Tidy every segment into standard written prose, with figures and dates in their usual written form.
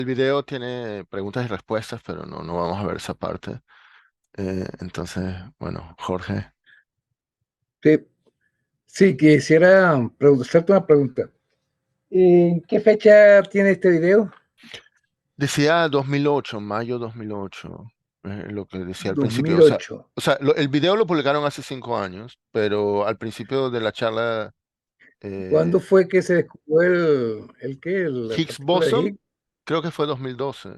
El video tiene preguntas y respuestas, pero no vamos a ver esa parte. Entonces, bueno, Jorge. Sí, sí, quisiera hacerte una pregunta. ¿En qué fecha tiene este video? Decía 2008, mayo 2008, lo que decía al principio. O sea, 2008. el video lo publicaron hace 5 años, pero al principio de la charla, ¿Cuándo eh, fue que se descubrió el qué? La Higgs partícula de boson, Higgs. creo que fue 2012.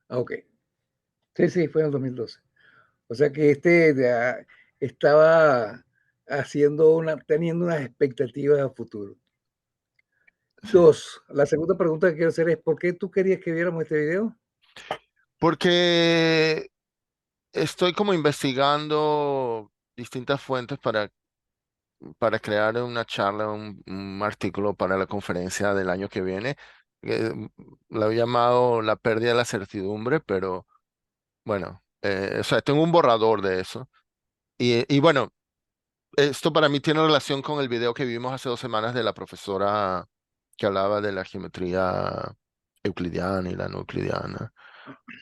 Ah, ok. Sí, sí, fue en el 2012. O sea que este ya estaba teniendo unas expectativas a futuro. Sí. Dos, la segunda pregunta que quiero hacer es, ¿por qué tú querías que viéramos este video? Porque estoy como investigando distintas fuentes para crear una charla, un artículo para la conferencia del año que viene. Eh, Lo he llamado la pérdida de la certidumbre, pero bueno, o sea, tengo un borrador de eso. Y bueno, esto para mí tiene relación con el video que vimos hace 2 semanas de la profesora que hablaba de la geometría euclidiana y la no euclidiana.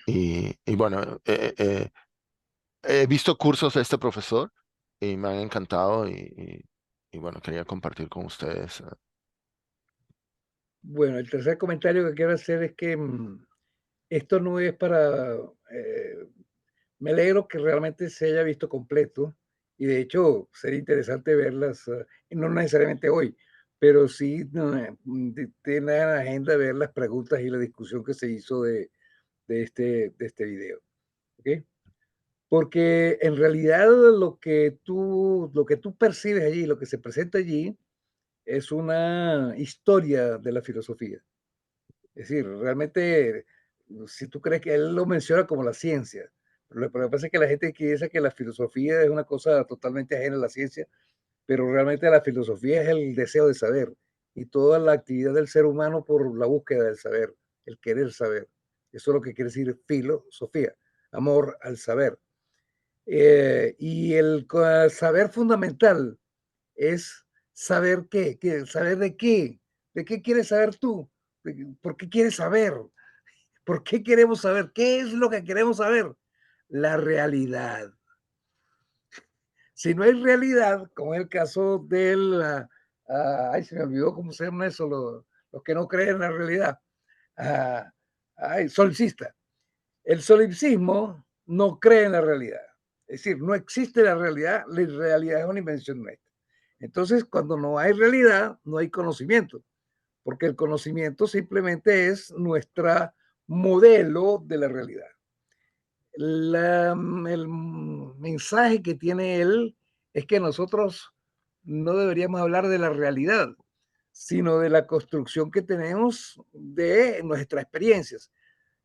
Y bueno, he visto cursos de este profesor y me han encantado y bueno, quería compartir con ustedes. Bueno, el tercer comentario que quiero hacer es que esto no es para me alegro que realmente se haya visto completo y de hecho sería interesante verlas, no necesariamente hoy, pero sí tener en la agenda ver las preguntas y la discusión que se hizo de este video. ¿Ok? Porque en realidad lo que tú percibes allí, lo que se presenta allí, es una historia de la filosofía. Es decir, realmente, si tú crees que él lo menciona como la ciencia, pero lo que pasa es que la gente piensa que la filosofía es una cosa totalmente ajena a la ciencia, pero realmente la filosofía es el deseo de saber y toda la actividad del ser humano por la búsqueda del saber, el querer saber. Eso es lo que quiere decir filosofía, amor al saber. Y el saber fundamental es saber saber de qué quieres saber tú, por qué quieres saber. ¿Por qué queremos saber? ¿Qué es lo que queremos saber? La realidad. Si no hay realidad, como es el caso del, ay, se me olvidó cómo se llama eso, los que no creen en la realidad, ah, ay, solipsista. El solipsismo no cree en la realidad. Es decir, no existe la realidad es una invención nuestra. Entonces, cuando no hay realidad, no hay conocimiento, porque el conocimiento simplemente es nuestra modelo de la realidad. El mensaje que tiene él es que nosotros no deberíamos hablar de la realidad, sino de la construcción que tenemos de nuestras experiencias.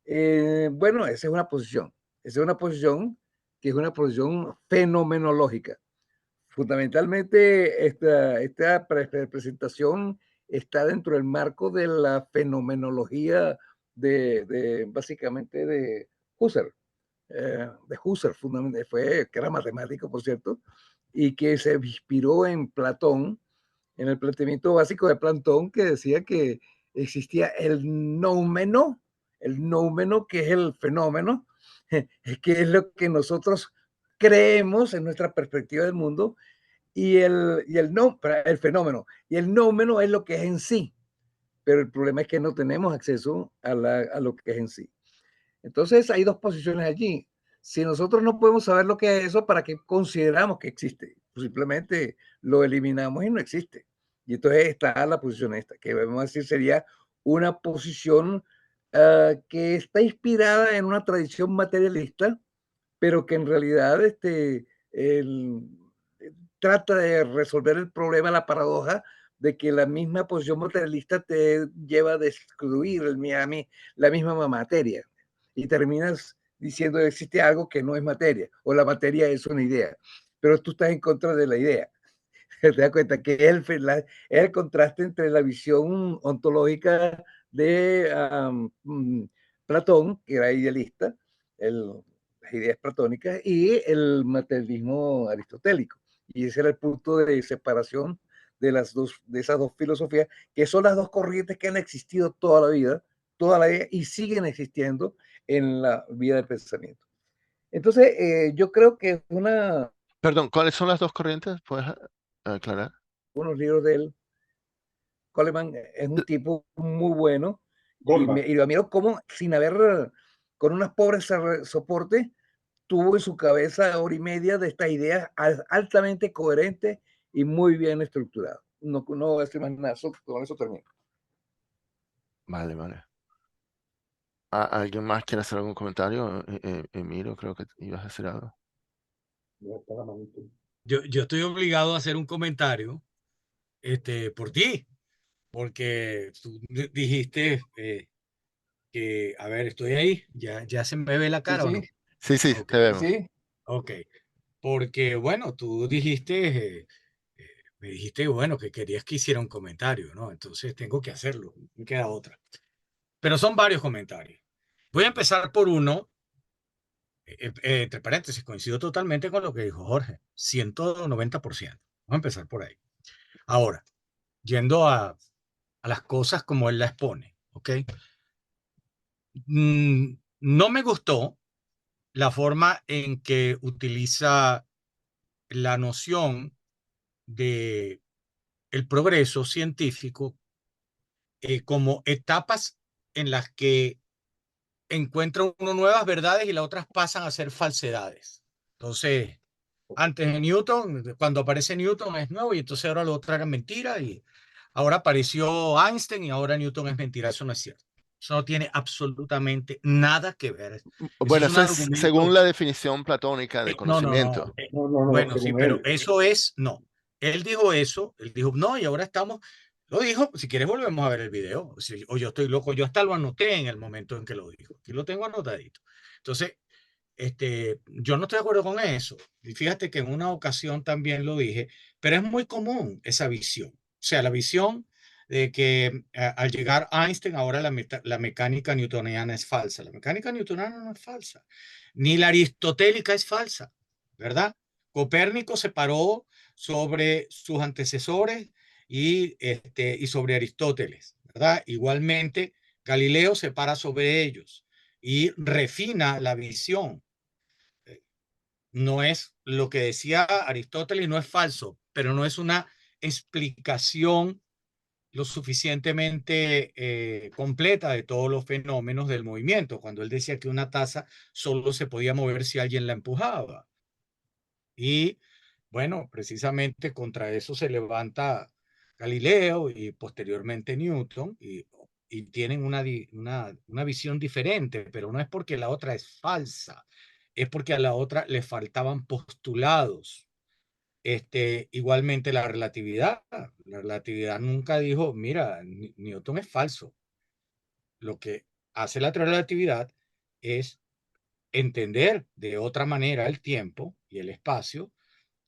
Bueno, esa es una posición que es una posición fenomenológica. Fundamentalmente, esta presentación está dentro del marco de la fenomenología básicamente de Husserl, fundamentalmente, que era matemático, por cierto, y que se inspiró en Platón, en el planteamiento básico de Platón, que decía que existía el noumeno que es el fenómeno, que es lo que nosotros creemos en nuestra perspectiva del mundo, el fenómeno, y el noumeno es lo que es en sí, pero el problema es que no tenemos acceso a lo que es en sí. Entonces hay dos posiciones allí. Si nosotros no podemos saber lo que es eso, ¿para qué consideramos que existe? Pues simplemente lo eliminamos y no existe. Y entonces está la posición esta, que vamos a decir sería una posición que está inspirada en una tradición materialista, pero que en realidad el, trata de resolver el problema, la paradoja de que la misma posición materialista te lleva a destruir la misma materia y terminas diciendo que existe algo que no es materia o la materia es una idea, pero tú estás en contra de la idea. Te das cuenta que es el contraste entre la visión ontológica de Platón, que era idealista, las ideas platónicas, y el materialismo aristotélico. Y ese era el punto de separación de esas dos filosofías, que son las dos corrientes que han existido toda la vida, toda la vida y siguen existiendo en la vida del pensamiento. Entonces, yo creo que es Perdón, ¿cuáles son las dos corrientes? ¿Puedes aclarar? unos libros de él. Coleman es un tipo muy bueno Goldman. y lo admiro como sin haber, con unas pobres soportes, tuvo en su cabeza hora y media de estas ideas altamente coherentes y muy bien estructuradas. No, no voy a decir más nada, con eso termino. Vale, vale. ¿Alguien más quiere hacer algún comentario? Emilio, creo que ibas a decir algo. Yo estoy obligado a hacer un comentario por ti, porque tú dijiste que, a ver, estoy ahí, ya se me ve la Sí, cara o sí, no. Sí, sí, Ok, te sí, vemos. sí. ok. Porque, bueno, tú dijiste, me dijiste, bueno, que querías que hiciera un comentario, ¿no? Entonces tengo que hacerlo, me queda otra. Pero son varios comentarios. Voy a empezar por uno, entre paréntesis, coincido totalmente con lo que dijo Jorge, 190%. Vamos a empezar por ahí. Ahora, yendo a las cosas como él las pone, ¿ok? No me gustó la forma en que utiliza la noción de el progreso científico como etapas en las que encuentra uno nuevas verdades y las otras pasan a ser falsedades. Entonces, antes de Newton, cuando aparece Newton es nuevo y entonces ahora lo otro era mentira y ahora apareció Einstein y ahora Newton es mentira. Eso no es cierto. Eso no tiene absolutamente nada que ver. Eso Bueno, es un eso es según argumento. la definición platónica de No, no, no. conocimiento. No, Bueno, sí, según pero él. eso es, no. Él dijo eso, él dijo, no, y ahora estamos, lo dijo, si quieres volvemos a ver el video, o yo estoy loco, yo hasta lo anoté en el momento en que lo dijo, aquí lo tengo anotadito. Entonces, yo no estoy de acuerdo con eso. Y fíjate que en una ocasión también lo dije, pero es muy común esa visión. O sea, la visión de que al llegar Einstein, ahora la mecánica newtoniana es falsa. La mecánica newtoniana no es falsa, ni la aristotélica es falsa, ¿verdad? Copérnico se paró sobre sus antecesores y sobre Aristóteles, ¿verdad? Igualmente, Galileo se para sobre ellos y refina la visión. No es lo que decía Aristóteles, no es falso, pero no es una explicación lo suficientemente completa de todos los fenómenos del movimiento, cuando él decía que una taza solo se podía mover si alguien la empujaba. Y bueno, precisamente contra eso se levanta Galileo y posteriormente Newton y tienen una visión diferente, pero no es porque la otra es falsa, es porque a la otra le faltaban postulados. Igualmente la relatividad nunca dijo, mira, Newton es falso. Lo que hace la relatividad es entender de otra manera el tiempo y el espacio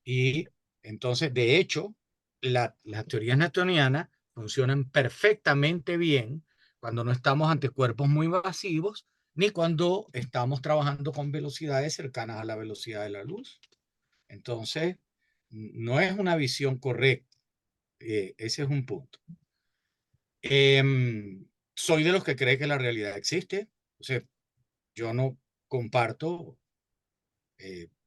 y entonces, de hecho, las teorías newtonianas funcionan perfectamente bien cuando no estamos ante cuerpos muy masivos ni cuando estamos trabajando con velocidades cercanas a la velocidad de la luz. Entonces, no es una visión correcta. Ese es un punto. Soy de los que cree que la realidad existe. O sea, yo no comparto,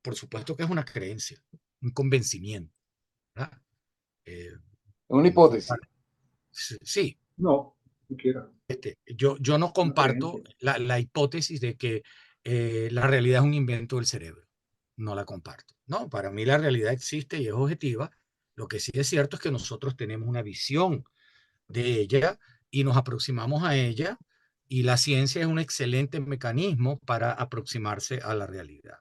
por supuesto que es una creencia, un convencimiento, ¿verdad? Eh, Una hipótesis. sí, No, siquiera. yo no Una comparto creencia. la hipótesis de que la realidad es un invento del cerebro. No la comparto. No, para mí la realidad existe y es objetiva. Lo que sí es cierto es que nosotros tenemos una visión de ella y nos aproximamos a ella y la ciencia es un excelente mecanismo para aproximarse a la realidad.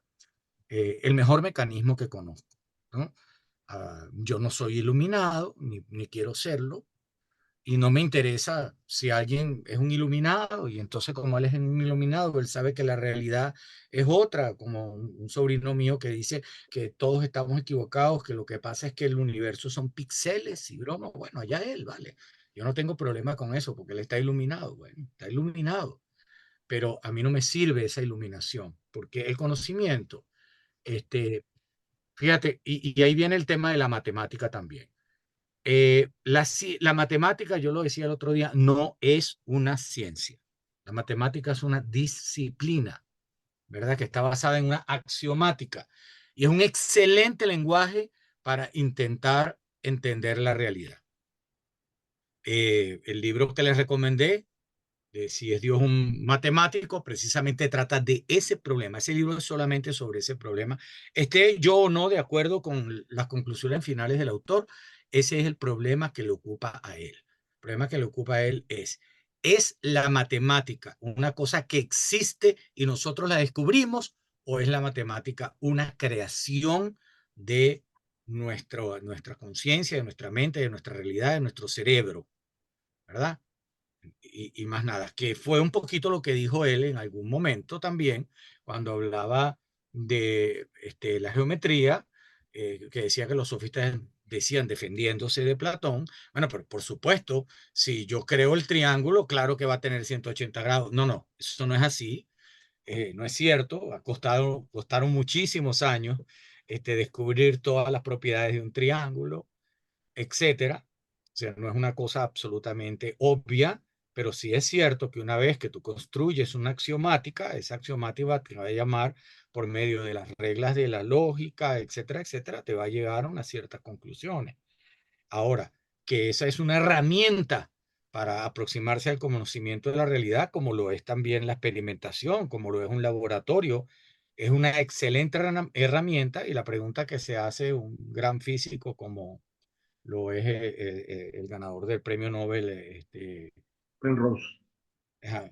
El mejor mecanismo que conozco, ¿no? Yo no soy iluminado, ni quiero serlo, y no me interesa si alguien es un iluminado y entonces como él es un iluminado, él sabe que la realidad es otra, como un sobrino mío que dice que todos estamos equivocados, que lo que pasa es que el universo son píxeles y broma, bueno, allá él, vale. Yo no tengo problema con eso porque él está iluminado, bueno, está iluminado, pero a mí no me sirve esa iluminación porque el conocimiento, este, fíjate, y ahí viene el tema de la matemática también. La matemática, yo lo decía el otro día, no es una ciencia. La matemática es una disciplina, ¿verdad? Que está basada en una axiomática y es un excelente lenguaje para intentar entender la realidad. El libro que les recomendé, de Si es Dios un matemático, precisamente trata de ese problema. Ese libro es solamente sobre ese problema. Esté yo o no de acuerdo con las conclusiones finales del autor, ese es el problema que le ocupa a él. El problema que le ocupa a él ¿es la matemática una cosa que existe y nosotros la descubrimos, o es la matemática una creación de nuestra conciencia, de nuestra mente, de nuestra realidad, de nuestro cerebro, ¿verdad? Y más nada, que fue un poquito lo que dijo él en algún momento también, cuando hablaba de la geometría, que decía que los sofistas decían defendiéndose de Platón. Bueno, pero por supuesto, si yo creo el triángulo, claro que va a tener 180 grados. No, no, eso no es así. No es cierto. Costaron muchísimos años descubrir todas las propiedades de un triángulo, etcétera. O sea, no es una cosa absolutamente obvia, pero sí es cierto que una vez que tú construyes una axiomática, esa axiomática te va a llamar por medio de las reglas de la lógica, etcétera, etcétera, te va a llegar a unas ciertas conclusiones. Ahora, que esa es una herramienta para aproximarse al conocimiento de la realidad, como lo es también la experimentación, como lo es un laboratorio, es una excelente herramienta, y la pregunta que se hace un gran físico como lo es el ganador del premio Nobel, Penrose.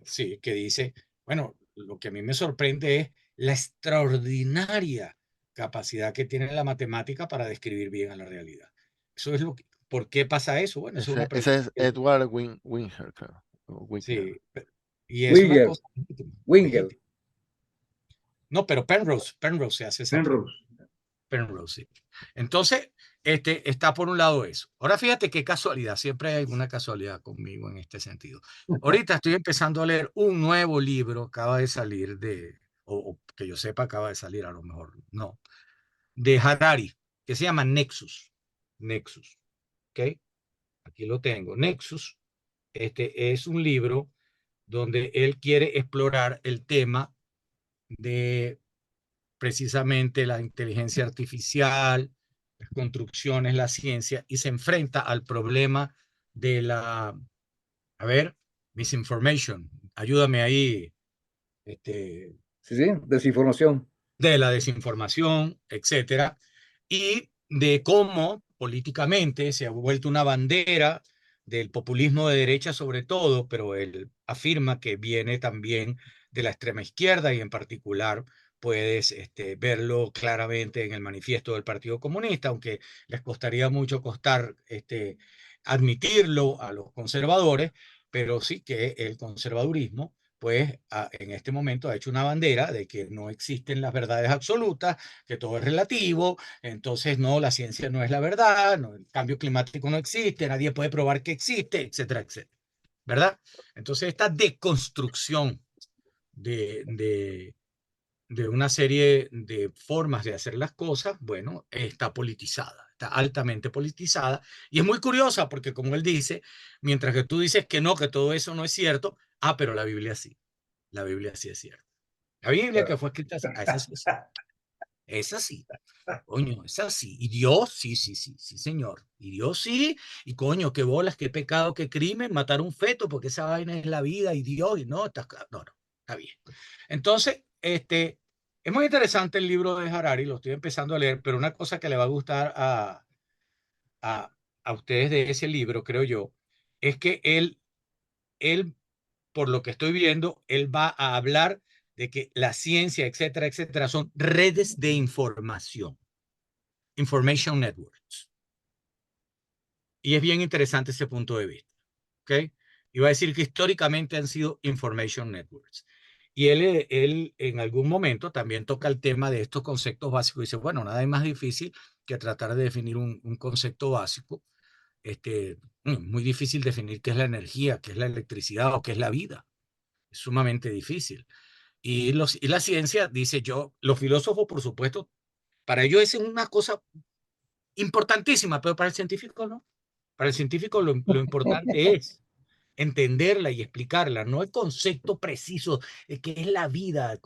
sí, que dice, bueno, lo que a mí me sorprende es la extraordinaria capacidad que tiene la matemática para describir bien a la realidad. Eso es ¿por qué pasa eso? Bueno, eso es una Ese pregunta. es Edward Wingert, creo, o Wigner. Sí, y es una Wingel, cosa legítima, Wingel. legítima. No, pero Penrose se hace esa pregunta. Penrose. Penrose, sí. Entonces, está por un lado eso. Ahora fíjate qué casualidad, siempre hay una casualidad conmigo en este sentido. Ahorita estoy empezando a leer un nuevo libro, acaba de salir o que yo sepa acaba de salir, a lo mejor no, de Harari, que se llama Nexus. Nexus, ¿ok? Aquí lo tengo. Nexus, es un libro donde él quiere explorar el tema de precisamente la inteligencia artificial, las construcciones, la ciencia, y se enfrenta al problema de a ver, misinformation. Ayúdame ahí, Sí, sí, desinformación. de la desinformación, etcétera, y de cómo políticamente se ha vuelto una bandera del populismo de derecha sobre todo, pero él afirma que viene también de la extrema izquierda, y en particular puedes verlo claramente en el manifiesto del Partido Comunista, aunque les costaría mucho admitirlo a los conservadores, pero sí que el conservadurismo pues en este momento ha hecho una bandera de que no existen las verdades absolutas, que todo es relativo, entonces no, la ciencia no es la verdad, no, el cambio climático no existe, nadie puede probar que existe, etcétera, etcétera, ¿verdad? Entonces esta deconstrucción de, de, de una serie de formas de hacer las cosas, bueno, está politizada, está altamente politizada, y es muy curiosa porque, como él dice, mientras que tú dices que no, que todo eso no es cierto, pero la Biblia sí. La Biblia sí es cierta. La Biblia que fue escrita, esa sí es cierta. Esa sí. Coño, esa sí. Y Dios, sí, sí, sí, sí, señor. Y Dios sí. Y coño, qué bolas, qué pecado, qué crimen, matar un feto, porque esa vaina es la vida y Dios, y no, no, no, está bien. Entonces, es muy interesante el libro de Harari, lo estoy empezando a leer, pero una cosa que le va a gustar a, a ustedes de ese libro, creo yo, es que él, por lo que estoy viendo, él va a hablar de que la ciencia, etcétera, etcétera, son redes de información, information networks. Y es bien interesante ese punto de vista, ¿ok? Y va a decir que históricamente han sido information networks. Y él en algún momento también toca el tema de estos conceptos básicos. Y dice, bueno, nada es más difícil que tratar de definir un concepto básico. Muy difícil definir qué es la energía, qué es la electricidad o qué es la vida. Es sumamente difícil. Y la ciencia, dice yo, los filósofos, por supuesto, para ellos es una cosa importantísima, pero para el científico no. Para el científico lo importante es entenderla y explicarla, no el concepto preciso que es la vida.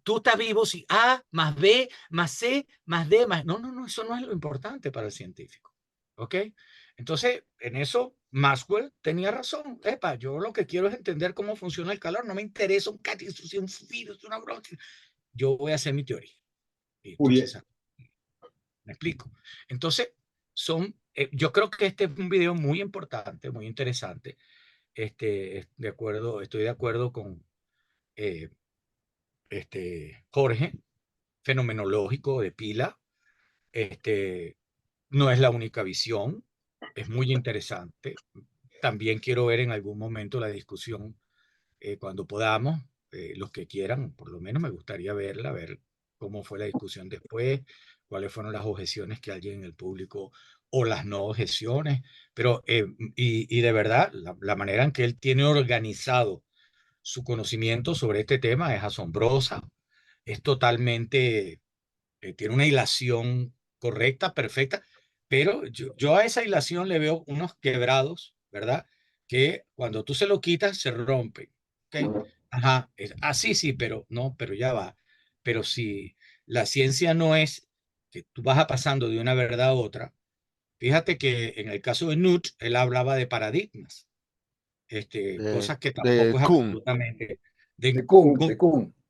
Tú estás vivo si A más B más C más D más... No, no, no, eso no es lo importante para el científico. ¿Ok? Entonces, en eso Maxwell tenía razón. Epa, yo lo que quiero es entender cómo funciona el calor, no me interesa un catástrofe, un virus, una broma. Yo voy a hacer mi teoría. Y entonces, me explico. Entonces, yo creo que este es un video muy importante, muy interesante. Estoy de acuerdo con eh, Jorge, fenomenológico de pila. No es la única visión, es muy interesante. También quiero ver en algún momento la discusión cuando podamos, los que quieran, por lo menos me gustaría verla, ver cómo fue la discusión después, cuáles fueron las objeciones que alguien en el público o las no objeciones, pero y de verdad, la manera en que él tiene organizado su conocimiento sobre este tema es asombrosa, es totalmente tiene una hilación correcta, perfecta, pero yo a esa hilación le veo unos quebrados, ¿verdad? Que cuando tú se lo quitas, se rompen. ¿Ok? Ajá, así sí, pero no, pero ya va. Pero si la ciencia no es que tú vas pasando de una verdad a otra, fíjate que en el caso de Nutt, él hablaba de paradigmas, cosas que de tampoco es Kuhn. absolutamente de, De Kuhn.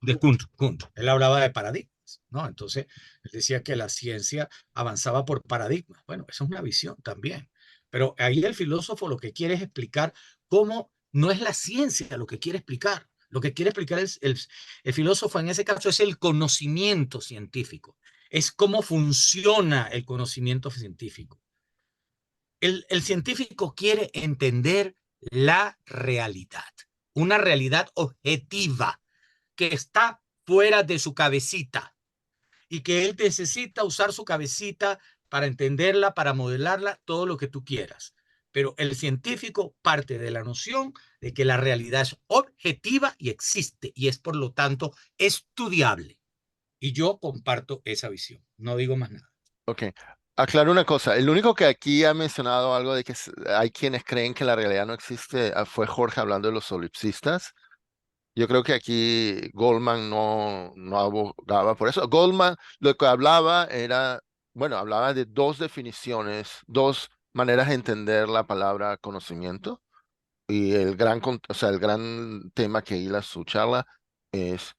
de Kuhn. Él hablaba de paradigmas, ¿no? Entonces, él decía que la ciencia avanzaba por paradigmas. Bueno, esa es una visión también. Pero ahí el filósofo lo que quiere es explicar cómo no es la ciencia lo que quiere explicar. Lo que quiere explicar el filósofo en ese caso es el conocimiento científico. Es cómo funciona el conocimiento científico. El científico quiere entender la realidad, una realidad objetiva que está fuera de su cabecita y que él necesita usar su cabecita para entenderla, para modelarla, todo lo que tú quieras. Pero el científico parte de la noción de que la realidad es objetiva y existe y es por lo tanto estudiable. Y yo comparto esa visión. No digo más nada. Ok. Aclaro una cosa. El único que aquí ha mencionado algo de que hay quienes creen que la realidad no existe fue Jorge hablando de los solipsistas. Yo creo que aquí Goldman no abogaba por eso. Goldman lo que hablaba era, bueno, hablaba de dos definiciones, dos maneras de entender la palabra conocimiento. Y o sea, el gran tema que hila su charla es,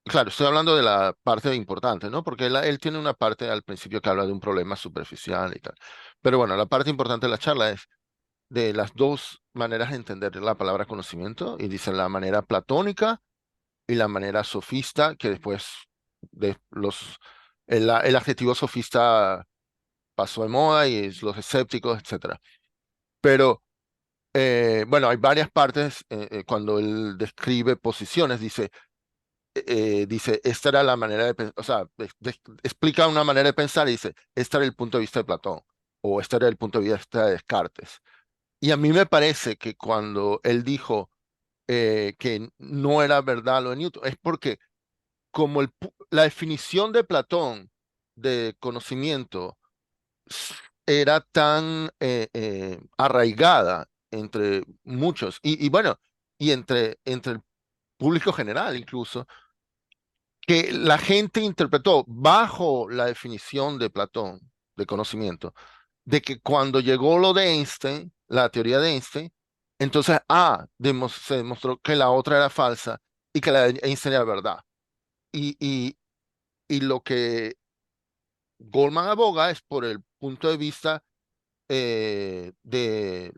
claro, estoy hablando de la parte importante, ¿no? Porque él tiene una parte al principio que habla de un problema superficial y tal. Pero bueno, la parte importante de la charla es de las dos maneras de entender la palabra conocimiento, y dice la manera platónica y la manera sofista, que después de el adjetivo sofista pasó de moda y es los escépticos, etcétera. Pero bueno, hay varias partes cuando él describe posiciones, dice, esta era la manera de pensar, o sea, explica una manera de pensar y dice, este era el punto de vista de Platón, o este era el punto de vista de Descartes. Y a mí me parece que cuando él dijo que no era verdad lo de Newton, es porque como la definición de Platón de conocimiento era tan arraigada entre muchos, y bueno, y entre el público general incluso, que la gente interpretó bajo la definición de Platón de conocimiento, de que cuando llegó lo de Einstein, la teoría de Einstein, entonces, se demostró que la otra era falsa y que la de Einstein era verdad. Y lo que Goldman aboga es por el punto de vista de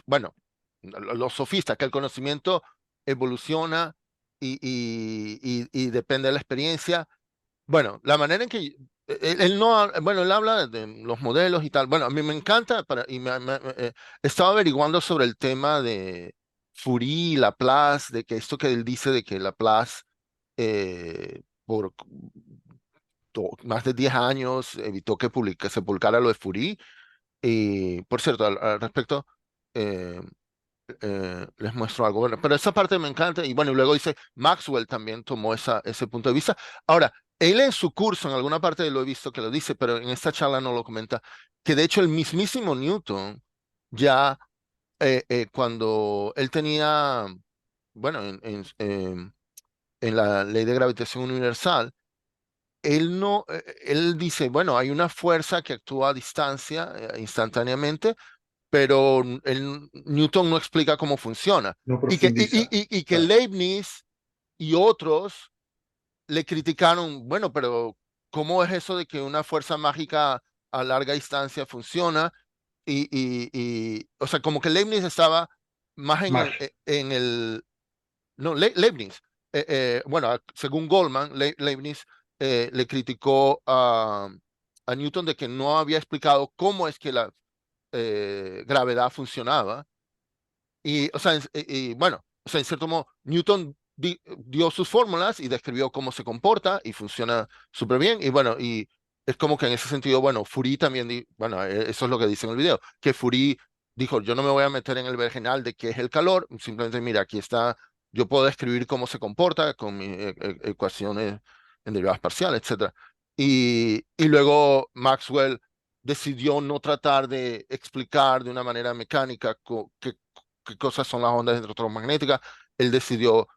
bueno, los sofistas, que el conocimiento evoluciona y depende de la experiencia. Bueno, la manera en que él no, bueno, él habla de los modelos y tal. Bueno, a mí me encanta y estaba averiguando sobre el tema de Fourier y Laplace, de que esto que él dice de que Laplace por más de 10 años evitó que se publicara lo de Fourier. Y por cierto, al respecto, eh, les muestro algo. Bueno, pero esa parte me encanta. Y bueno, y luego dice, Maxwell también tomó ese punto de vista. Ahora, él en su curso, en alguna parte lo he visto que lo dice, pero en esta charla no lo comenta, que de hecho el mismísimo Newton ya cuando él tenía, bueno, en la ley de gravitación universal, él no, él dice, bueno, hay una fuerza que actúa a distancia, instantáneamente, pero Newton no explica cómo funciona. No Y que, profundiza. y que Claro. Leibniz y otros le criticaron, bueno, pero ¿cómo es eso de que una fuerza mágica a larga distancia funciona? O sea, como que Leibniz estaba más Más. en el, no, Leibniz, bueno, según Goldman, Leibniz le criticó a Newton de que no había explicado cómo es que la gravedad funcionaba. Y, o sea, bueno, o sea, en cierto modo, Newton dio sus fórmulas y describió cómo se comporta y funciona súper bien. Y bueno, y es como que en ese sentido, bueno, Fourier también, bueno, eso es lo que dice en el video, que Fourier dijo, yo no me voy a meter en el vergenal de qué es el calor, simplemente mira, aquí está, yo puedo describir cómo se comporta con mis ecuaciones en derivadas parciales, etcétera. Y luego Maxwell decidió no tratar de explicar de una manera mecánica qué cosas son las ondas electromagnéticas. Él decidió,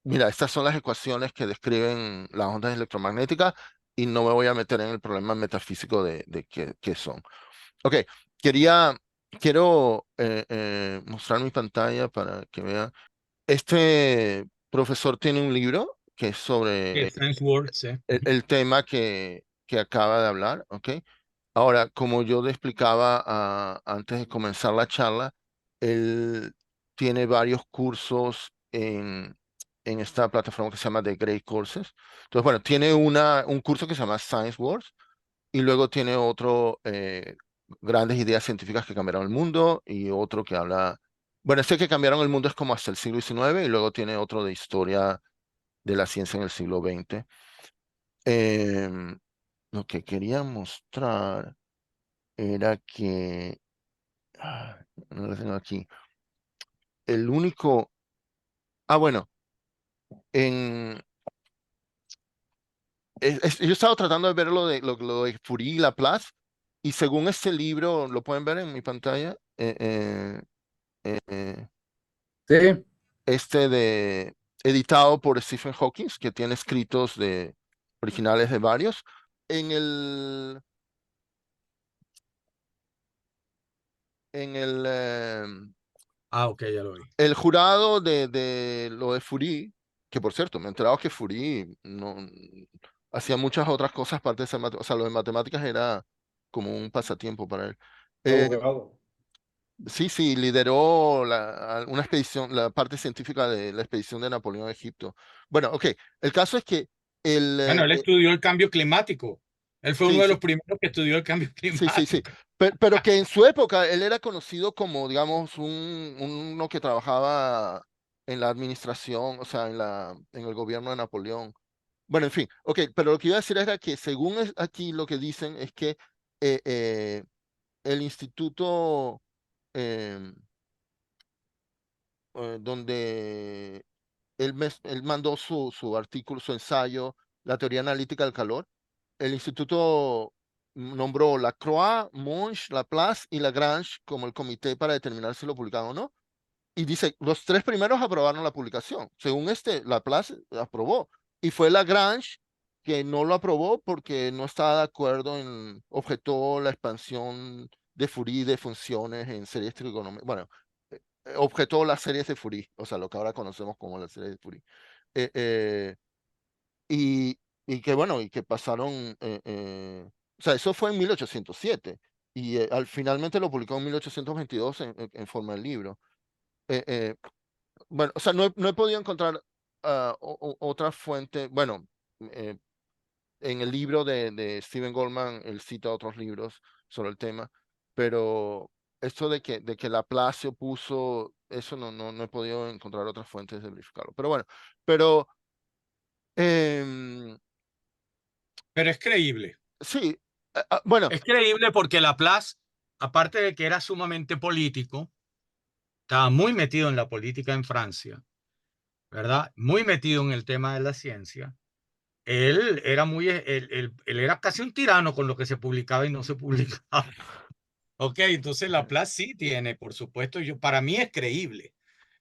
mira, estas son las ecuaciones que describen las ondas electromagnéticas y no me voy a meter en el problema metafísico de qué son. Ok, quería, quiero mostrar mi pantalla para que vean. Este profesor tiene un libro que es sobre Science Words, el tema que acaba de hablar, ¿ok? Ahora, como yo le explicaba antes de comenzar la charla, él tiene varios cursos en esta plataforma que se llama The Great Courses. Entonces, bueno, tiene un curso que se llama Science Wars y luego tiene otro, Grandes Ideas Científicas que Cambiaron el Mundo, y otro que habla, bueno, este que cambiaron el mundo es como hasta el siglo XIX, y luego tiene otro de historia de la ciencia en el siglo XX. Em, lo que quería mostrar era que, ah, no lo tengo aquí, el único, bueno, en, yo estaba tratando de ver lo de Fourier y Laplace, y según este libro, lo pueden ver en mi pantalla, eh, Sí, este editado por Stephen Hawking, que tiene escritos originales de varios, en el ok, ya lo vi. el jurado de lo de Fourier, que por cierto, me he enterado que Fourier no hacía muchas otras cosas aparte de ser o sea, lo de matemáticas era como un pasatiempo para él. Eh, abogado. sí, sí, lideró una expedición, la parte científica de la expedición de Napoleón a Egipto. Bueno, ok, el caso es que el, Bueno, él estudió el cambio climático. Él fue sí, uno de sí, los primeros que estudió el cambio sí, sí, sí. climático. Pero que en su época él era conocido como, digamos, uno que trabajaba en la administración, o sea, en el gobierno de Napoleón. Bueno, en fin, ok, pero lo que iba a decir era que según aquí lo que dicen es que eh, eh, el instituto em, donde él mandó su artículo, su ensayo, La teoría analítica del calor, el instituto nombró Lacroix, Monge, Laplace y Lagrange como el comité para determinar si lo publicaban o no. Y dice, los tres primeros aprobaron la publicación. Según Laplace aprobó. Y fue Lagrange que no lo aprobó porque no estaba de acuerdo objetó la expansión de Fourier de funciones en series trigonómicas. Bueno, objetó las series de Fourier, o sea, lo que ahora conocemos como las series de Fourier. Eh, eh, y, y que bueno, y que pasaron, o sea, eso fue en 1807 y finalmente lo publicó en 1822 en forma de libro. Eh, eh, bueno, o sea, no he podido encontrar otra fuente, bueno, eh, en el libro de Steven Goldman, él cita otros libros sobre el tema, pero esto de que Laplace puso, eso no he podido encontrar otras fuentes de verificarlo. Pero bueno, pero em, Pero es creíble. sí, bueno, Es creíble porque Laplace, aparte de que era sumamente político, estaba muy metido en la política en Francia, ¿verdad? Muy metido en el tema de la ciencia. Él era casi un tirano con lo que se publicaba y no se publicaba. Ok, entonces Laplace sí tiene, por supuesto, para mí es creíble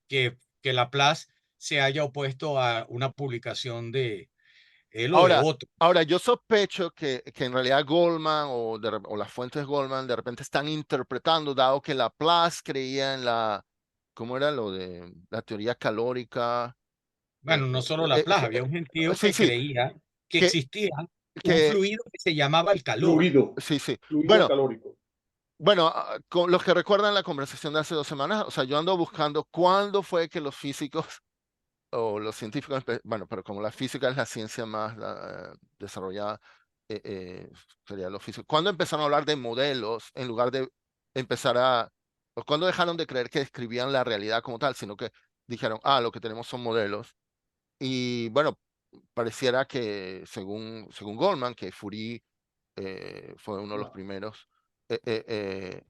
que Laplace se haya opuesto a una publicación de él o de Ahora, otro. ahora yo sospecho que en realidad Goldman o las fuentes Goldman de repente están interpretando, dado que Laplace creía en ¿cómo era lo de la teoría calórica? Bueno, no solo Laplace, había un gentío Sí, que sí, creía que que, existía un que, fluido que se llamaba el calor. Fluido, sí, sí. fluido Bueno, calórico. bueno, con los que recuerdan la conversación de hace 2 semanas, o sea, yo ando buscando cuándo fue que los físicos o los científicos, bueno, pero como la física es la ciencia más desarrollada, eh, eh, sería lo físico. ¿Cuándo empezaron a hablar de modelos en lugar de empezar o cuándo dejaron de creer que describían la realidad como tal, sino que dijeron, lo que tenemos son modelos? Y bueno, pareciera que según Goldman, que Fourier fue uno de los primeros.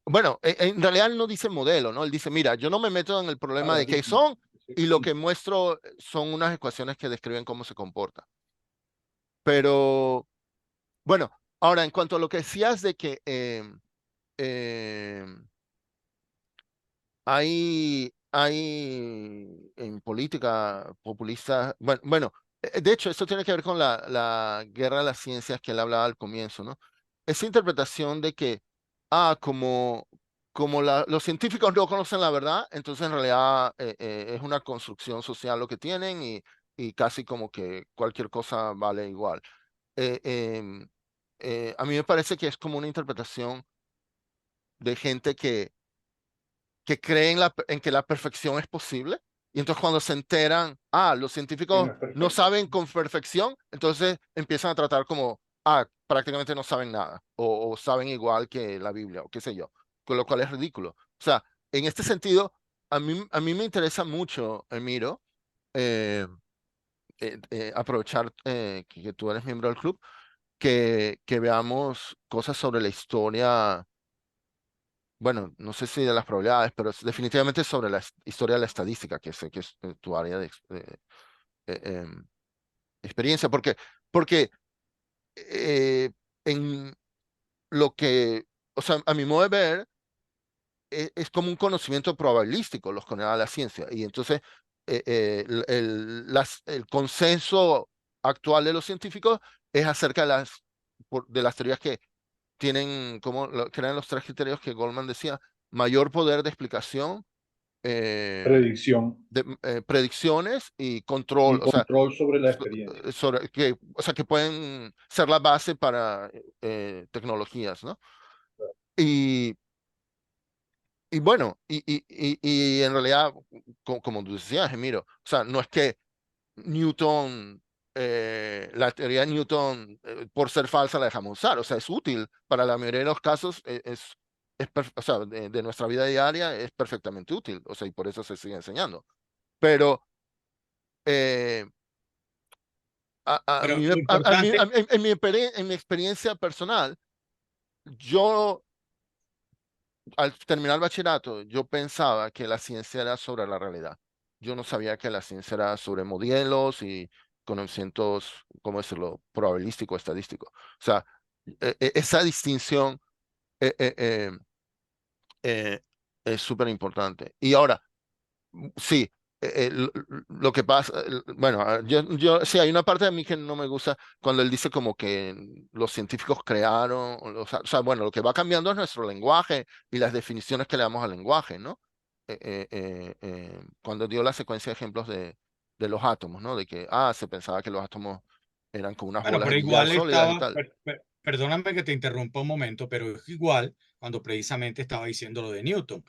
Bueno, en realidad él no dice modelo, ¿no? Él dice, mira, yo no me meto en el problema de qué Paradigma. son y lo que muestro son unas ecuaciones que describen cómo se comporta. Pero, bueno, ahora en cuanto a lo que decías de que eh, hay en política populista, bueno, de hecho, esto tiene que ver con la guerra de las ciencias que él hablaba al comienzo, ¿no? Esa interpretación de que, como los científicos no conocen la verdad, entonces en realidad es una construcción social lo que tienen y casi como que cualquier cosa vale igual. Eh, em, a mí me parece que es como una interpretación de gente que creen en que la perfección es posible. Y entonces cuando se enteran, los Que científicos no es no perfecto. saben con perfección, entonces empiezan a tratar como, prácticamente no saben nada, o saben igual que la Biblia, o qué sé yo, con lo cual es ridículo. O sea, en este sentido, a mí me interesa mucho, Emiro, eh, aprovechar que tú eres miembro del club, que veamos cosas sobre la historia, bueno, no sé si de las probabilidades, pero definitivamente sobre la historia de la estadística, que sé que es tu área de eh, em, experiencia, porque eh, en lo que, o sea, a mi modo de ver, es como un conocimiento probabilístico los que da la ciencia, y entonces el consenso actual de los científicos es acerca de las teorías que tienen, como crean los 3 criterios que Goldman decía: mayor poder de explicación, eh, Predicción predicciones y control, y o sea, control sobre la experiencia. que pueden ser la base para tecnologías, ¿no? Y, y bueno, y en realidad, como tú decías, Emiro, o sea, no es que Newton, la teoría de Newton, por ser falsa, la dejamos usar. O sea, es útil para la mayoría de los casos, o sea, de nuestra vida diaria es perfectamente útil. O sea, y por eso se sigue enseñando. Pero eh, Pero lo importante, en mi experiencia personal, yo al terminar el bachillerato, yo pensaba que la ciencia era sobre la realidad. Yo no sabía que la ciencia era sobre modelos y conocimientos, ¿cómo decirlo?, probabilístico, estadístico. O sea, esa distinción eh, eh, eh, eh, es súper importante. Y ahora, sí, lo que pasa, bueno, sí, hay una parte de mí que no me gusta cuando él dice como que los científicos crearon, o sea, bueno, lo que va cambiando es nuestro lenguaje y las definiciones que le damos al lenguaje, ¿no? Cuando dio la secuencia de ejemplos de los átomos, ¿no? De que, se pensaba que los átomos eran como unas bueno, bolas de pero billar igual sólidas y estaba, tal. perdóname que te interrumpa un momento, pero es igual cuando precisamente estaba diciendo lo de Newton.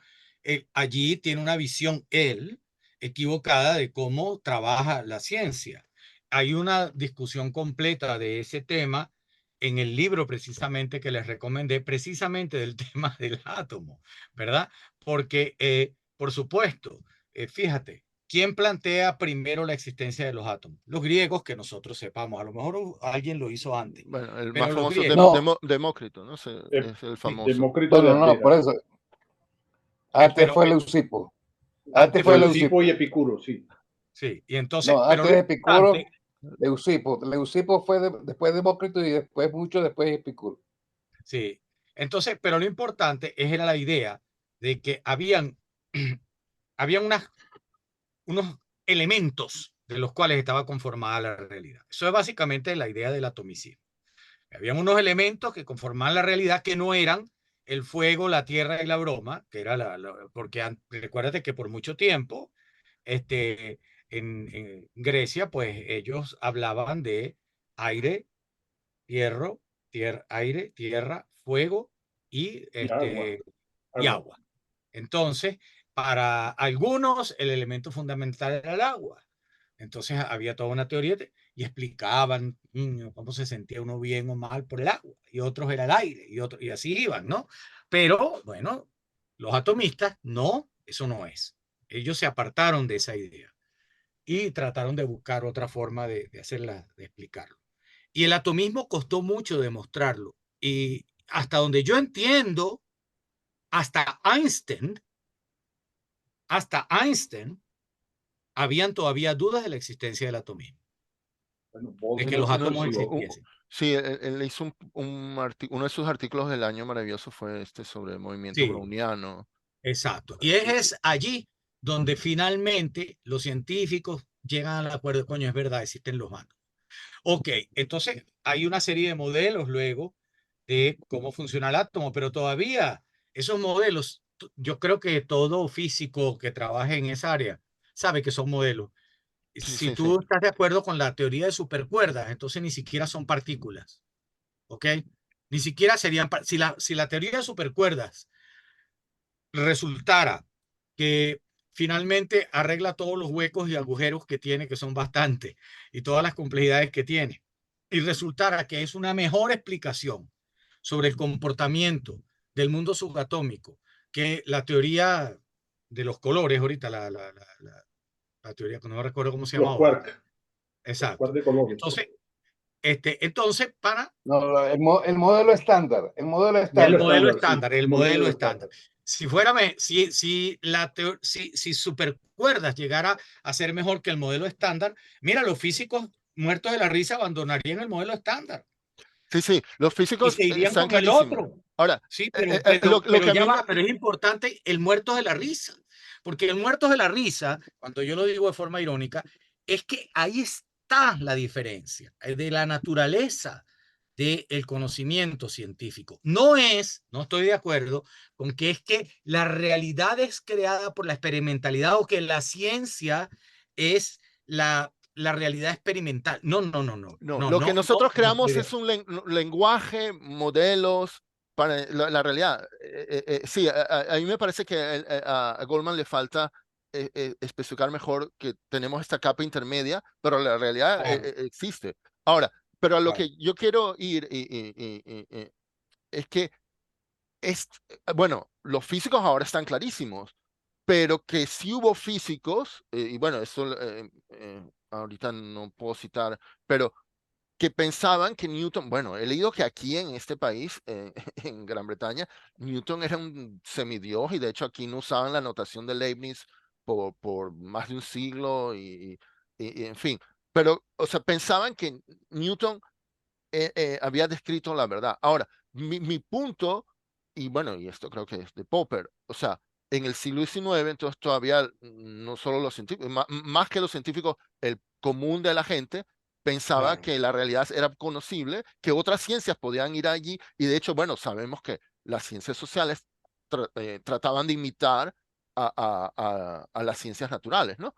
Allí tiene una visión él equivocada de cómo trabaja la ciencia. Hay una discusión completa de ese tema en el libro precisamente que les recomendé, precisamente del tema del átomo, ¿verdad? Porque, por supuesto, fíjate, ¿quién plantea primero la existencia de los átomos? Los griegos, que nosotros sepamos. A lo mejor alguien lo hizo antes, Bueno, el más pero los famoso es griegos, No, Demócrito, ¿no? Eh, Es el sí, famoso. Demócrito de bueno, no, por Abdera. eso. Antes pero fue Leucipo. Antes antes fue fue Leucipo y Leucipo. Epicuro, sí. sí, y entonces, No, pero antes lo de Epicuro, importante, Leucipo. Leucipo fue después Demócrito y después, mucho después Epicuro. sí, Entonces, pero lo importante era la idea de que habían unos elementos de los cuales estaba conformada la realidad. Eso es básicamente la idea del atomicismo. Habían unos elementos que conformaban la realidad que no eran el fuego, la tierra y la broma, que era porque recuérdate que por mucho tiempo en Grecia, pues ellos hablaban de aire, hierro, aire, tierra, fuego y, Y agua. y Agua. agua. Entonces, para algunos el elemento fundamental era el agua. Entonces había toda una teoría y explicaban cómo se sentía uno bien o mal por el agua, y otros era el aire, y así iban, ¿no? Pero bueno, los atomistas, no, eso no es. Ellos se apartaron de esa idea y trataron de buscar otra forma de hacerla, de explicarlo. Y el atomismo costó mucho demostrarlo. Y hasta donde yo entiendo, hasta Einstein, habían todavía dudas de la existencia del atomismo, Bueno, de que Boltzmann los hizo No, átomos su existiesen. sí, él hizo uno de sus artículos del año maravilloso fue sobre el movimiento Sí, browniano. exacto. Y es allí donde finalmente los científicos llegan al acuerdo, coño, es verdad, existen los átomos. Ok, entonces hay una serie de modelos luego de cómo funciona el átomo, pero todavía esos modelos, yo creo que todo físico que trabaje en esa área sabe que son modelos. Sí, Si sí, sí. tú estás de acuerdo con la teoría de supercuerdas, entonces ni siquiera son partículas, ¿ok? Ni siquiera serían, si la teoría de supercuerdas resultara que finalmente arregla todos los huecos y agujeros que tiene, que son bastantes, y todas las complejidades que tiene, y resultara que es una mejor explicación sobre el comportamiento del mundo subatómico que la teoría de los colores, ahorita la teoría que no recuerdo cómo se llama los ahora. quark, los Exacto. quark de colores. Entonces, No, el modelo estándar, el modelo Modelo estándar. estándar, sí, el modelo modelo estándar. estándar. Si supercuerdas llegara a ser mejor que el modelo estándar, mira, los físicos muertos de la risa abandonarían el modelo estándar Sí, sí, los y físicos se irían están con el clarísimos. otro. Ahora, Sí, lo que a ya mí me... va, pero es importante el muertos de la risa, porque el muertos de la risa, cuando yo lo digo de forma irónica, es que ahí está la diferencia de la naturaleza del conocimiento científico. No estoy de acuerdo con que es que la realidad es creada por la experimentalidad o que la ciencia es la realidad experimental. No, no, no, no, No, no, lo que no, no, nosotros no estoy creamos de es un lenguaje, modelos para la realidad. Sí, a mí me parece que a Goldman le falta especificar mejor que tenemos esta capa intermedia, pero la realidad claro, existe. Ahora, pero a lo claro. que yo quiero ir es que bueno, los físicos ahora están clarísimos, pero que sí hubo físicos, y bueno, eso ahorita no puedo citar, pero que pensaban que Newton, bueno, he leído que aquí en este país, en Gran Bretaña, Newton era un semidios y de hecho aquí no usaban la notación de Leibniz por más de un siglo y en fin, pero, o sea, pensaban que Newton había descrito la verdad. Ahora, mi punto, y bueno, y esto creo que es de Popper, o sea, en el siglo XIX, entonces todavía no solo los científicos, más que los científicos, el común de la gente pensaba Claro. que la realidad era conocible, que otras ciencias podían ir allí, y de hecho, bueno, sabemos que las ciencias sociales trataban de imitar a las ciencias naturales, ¿no?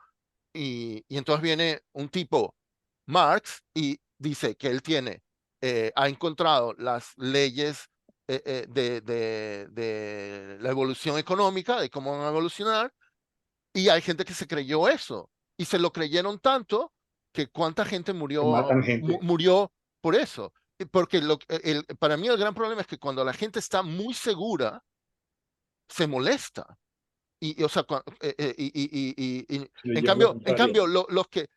Y entonces viene un tipo, Marx, y dice que él ha encontrado las leyes de la evolución económica, de cómo van a evolucionar, y hay gente que se creyó eso, y se lo creyeron tanto que cuánta gente Que matan gente. murió por eso. Porque para mí el gran problema es que cuando la gente está muy segura, se molesta. O sea, Le lleva la en contraria. cambio los que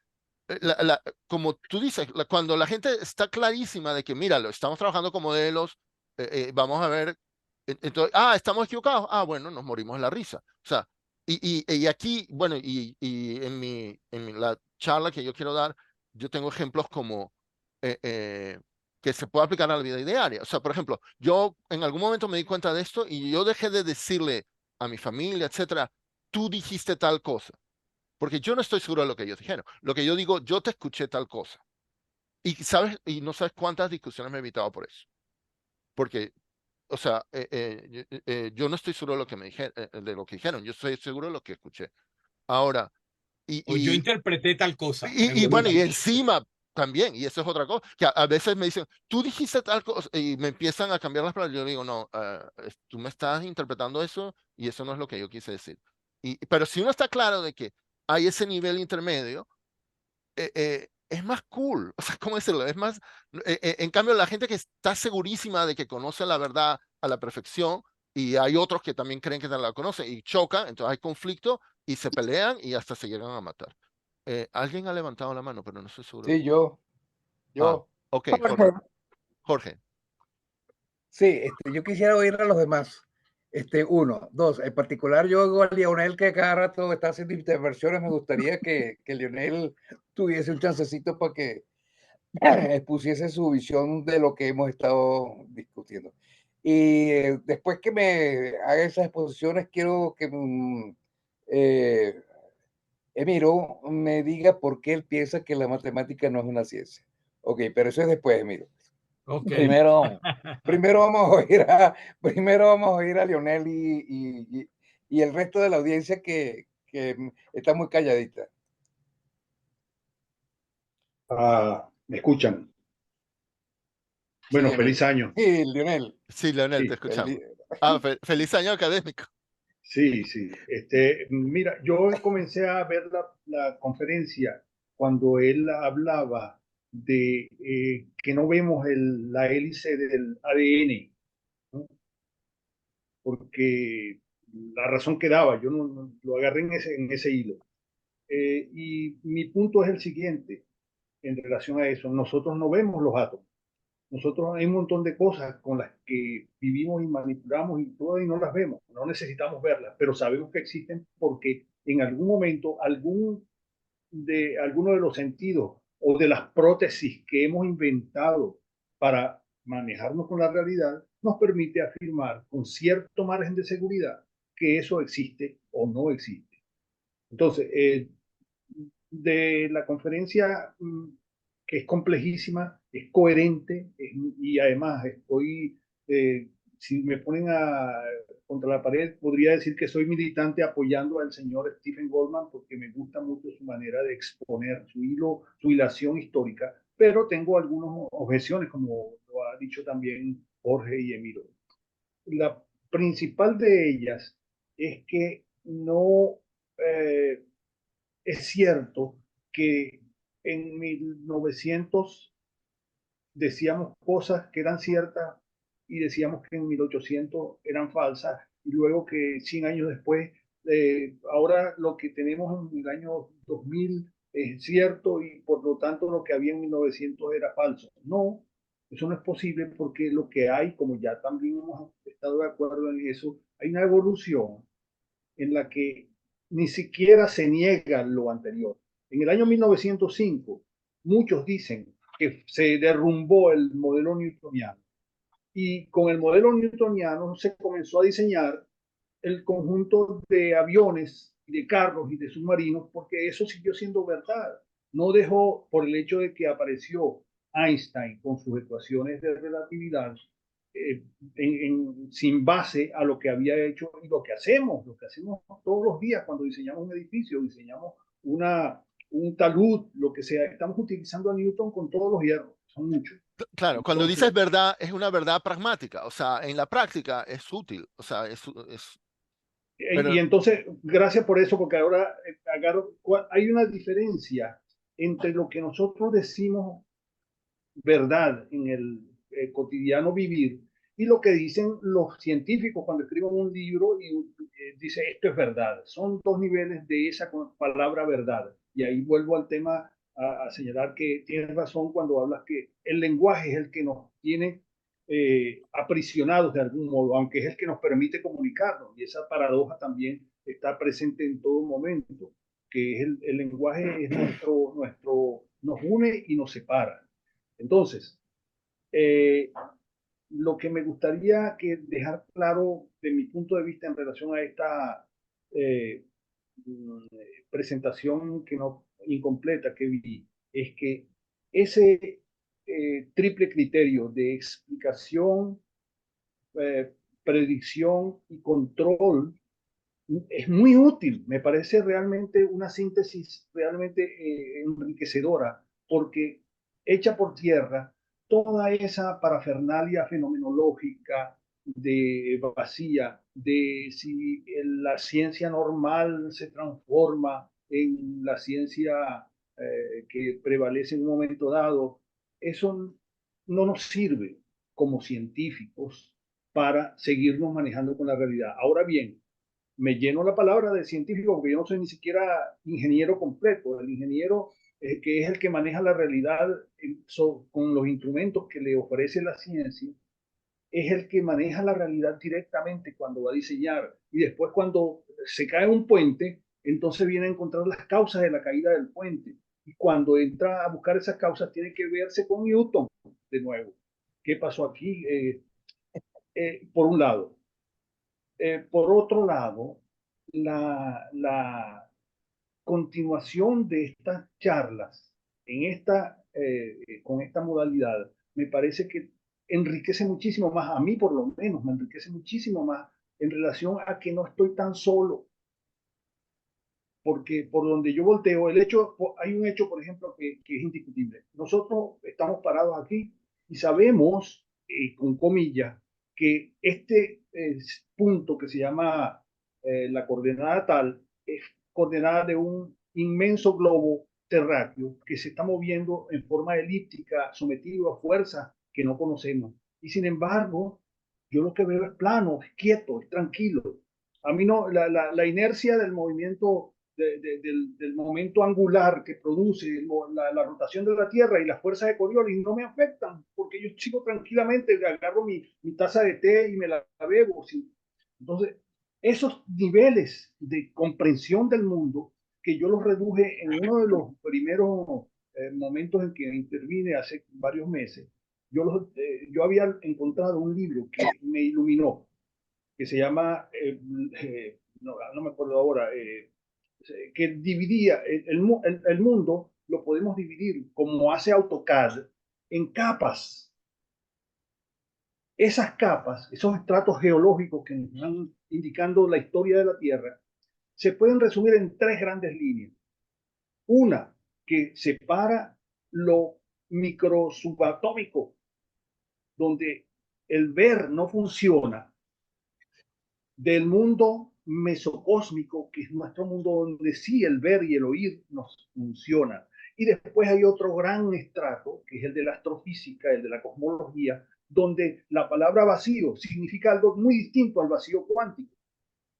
como tú dices, cuando la gente está clarísima de que, mira, lo estamos trabajando con modelos, vamos a ver, entonces, estamos equivocados, bueno, nos morimos de la risa. O sea, y aquí, bueno, y en la charla que yo quiero dar, yo tengo ejemplos como que se puede aplicar a la vida diaria. O sea, por ejemplo, yo en algún momento me di cuenta de esto y yo dejé de decirle a mi familia, etcétera, tú dijiste tal cosa, porque yo no estoy seguro de lo que ellos dijeron. Lo que yo digo, yo te escuché tal cosa. Y sabes, y no sabes cuántas discusiones me he evitado por eso. Porque, o sea, yo no estoy seguro de lo que me dijeron, de lo que dijeron, yo estoy seguro de lo que escuché. Ahora, y, O yo y, interpreté tal cosa, y bueno, y regularmente. encima también, y eso es otra cosa, que a veces me dicen, tú dijiste tal cosa, y me empiezan a cambiar las palabras, yo digo, no, tú me estás interpretando eso y eso no es lo que yo quise decir. Pero si uno está claro de que hay ese nivel intermedio, es más cool, o sea, ¿cómo decirlo? Es más, en cambio, la gente que está segurísima de que conoce la verdad a la perfección y hay otros que también creen que no la conocen y chocan, entonces hay conflicto y se pelean y hasta se llegan a matar. Alguien ha levantado la mano, pero no estoy seguro. Sí, yo, Ah, yo. ok, Jorge. Jorge. Jorge. Sí, yo quisiera oír a los demás. Uno, dos, en particular yo hago a Lionel que cada rato está haciendo intervenciones. Me gustaría que Lionel tuviese un chancecito para que expusiese su visión de lo que hemos estado discutiendo. Y después que me haga esas exposiciones, quiero que Emiro me diga por qué él piensa que la matemática no es una ciencia. Ok, pero eso es después, Emiro. Ok. Primero vamos a oír primero vamos a oír a Lionel y el resto de la audiencia que está muy calladita. ¿Me escuchan? Sí, Bueno, Emiro. feliz año. Sí, Lionel. Sí, Leonel, te Sí, escuchamos. Ah, feliz año académico. sí, sí. Mira, yo comencé a ver la conferencia cuando él hablaba de que no vemos la hélice del ADN, ¿no? Porque la razón que daba, yo no lo agarré en ese hilo. Y mi punto es el siguiente en relación a eso. Nosotros no vemos los átomos. Nosotros hay un montón de cosas con las que vivimos y manipulamos y todo y no las vemos, no necesitamos verlas, pero sabemos que existen porque en algún momento alguno de los sentidos o de las prótesis que hemos inventado para manejarnos con la realidad nos permite afirmar con cierto margen de seguridad que eso existe o no existe. Entonces, de la conferencia, que es complejísima, es coherente, y además si me ponen contra la pared, podría decir que soy militante apoyando al señor Stephen Goldman porque me gusta mucho su manera de exponer su hilación histórica, pero tengo algunas objeciones, como lo ha dicho también Jorge y Emiro. La principal de ellas es que no... es cierto que en 1900 decíamos cosas que eran ciertas y decíamos que en 1800 eran falsas y luego que 100 años después, ahora lo que tenemos en el año 2000 es cierto y por lo tanto lo que había en 1900 era falso. No, eso no es posible porque lo que hay, como ya también hemos estado de acuerdo en eso, hay una evolución en la que ni siquiera se niega lo anterior. En el año 1905, muchos dicen que se derrumbó el modelo newtoniano y con el modelo newtoniano se comenzó a diseñar el conjunto de aviones, de carros y de submarinos porque eso siguió siendo verdad. No dejó, por el hecho de que apareció Einstein con sus ecuaciones de relatividad, eh, sin base a lo que había hecho y lo que hacemos todos los días cuando diseñamos un edificio, diseñamos un talud, lo que sea, estamos utilizando a Newton con todos los hierros, son muchos. Claro, cuando dices Entonces, verdad, es una verdad pragmática, o sea, en la práctica es útil, o sea, y pero entonces, gracias por eso, porque ahora hay una diferencia entre lo que nosotros decimos verdad en el cotidiano vivir y lo que dicen los científicos cuando escriben un libro y dice esto es verdad. Son dos niveles de esa palabra verdad. Y ahí vuelvo al tema a señalar que tienes razón cuando hablas que el lenguaje es el que nos tiene aprisionados de algún modo, aunque es el que nos permite comunicarnos. Y esa paradoja también está presente en todo momento, que es el lenguaje es nos une y nos separa. Entonces, Eh, lo que me gustaría que dejar claro de mi punto de vista en relación a esta eh, presentación que no incompleta que vi es que ese triple criterio de explicación, eh, predicción y control es muy útil. Me parece realmente una síntesis realmente enriquecedora, porque echa por tierra toda esa parafernalia fenomenológica de vacía, de si la ciencia normal se transforma en la ciencia que prevalece en un momento dado. Eso no nos sirve como científicos para seguirnos manejando con la realidad. Ahora bien, me lleno la palabra de científico porque yo no soy ni siquiera ingeniero completo. El ingeniero que es el que maneja la realidad con los instrumentos que le ofrece la ciencia, es el que maneja la realidad directamente cuando va a diseñar. Y después cuando se cae un puente, entonces viene a encontrar las causas de la caída del puente. Y cuando entra a buscar esas causas, tiene que verse con Newton de nuevo. ¿Qué pasó aquí? Por un lado. Por otro lado, la continuación de estas charlas con esta modalidad me parece que enriquece muchísimo más, a mí por lo menos, me enriquece muchísimo más en relación a que no estoy tan solo, porque por donde yo volteo, hay un hecho, por ejemplo, que es indiscutible. Nosotros estamos parados aquí y sabemos, con comillas, que este punto que se llama la coordenada tal es coordenada de un inmenso globo terráqueo que se está moviendo en forma elíptica, sometido a fuerzas que no conocemos. Y sin embargo, yo lo que veo es plano, es quieto, es tranquilo. A mí no, la inercia del movimiento del momento angular que produce la rotación de la Tierra y las fuerzas de Coriolis no me afectan, porque yo sigo tranquilamente, agarro mi taza de té y me la bebo. ¿Sí? Entonces, esos niveles de comprensión del mundo, que yo los reduje en uno de los primeros momentos en que intervine hace varios meses, yo había encontrado un libro que me iluminó, que se llama, no me acuerdo ahora, que dividía el mundo, lo podemos dividir como hace AutoCAD en capas. Esas capas, esos estratos geológicos que nos van indicando la historia de la Tierra, se pueden resumir en tres grandes líneas. Una que separa lo micro subatómico, donde el ver no funciona, del mundo mesocósmico, que es nuestro mundo donde sí el ver y el oír nos funcionan. Y después hay otro gran estrato, que es el de la astrofísica, el de la cosmología, donde la palabra vacío significa algo muy distinto al vacío cuántico.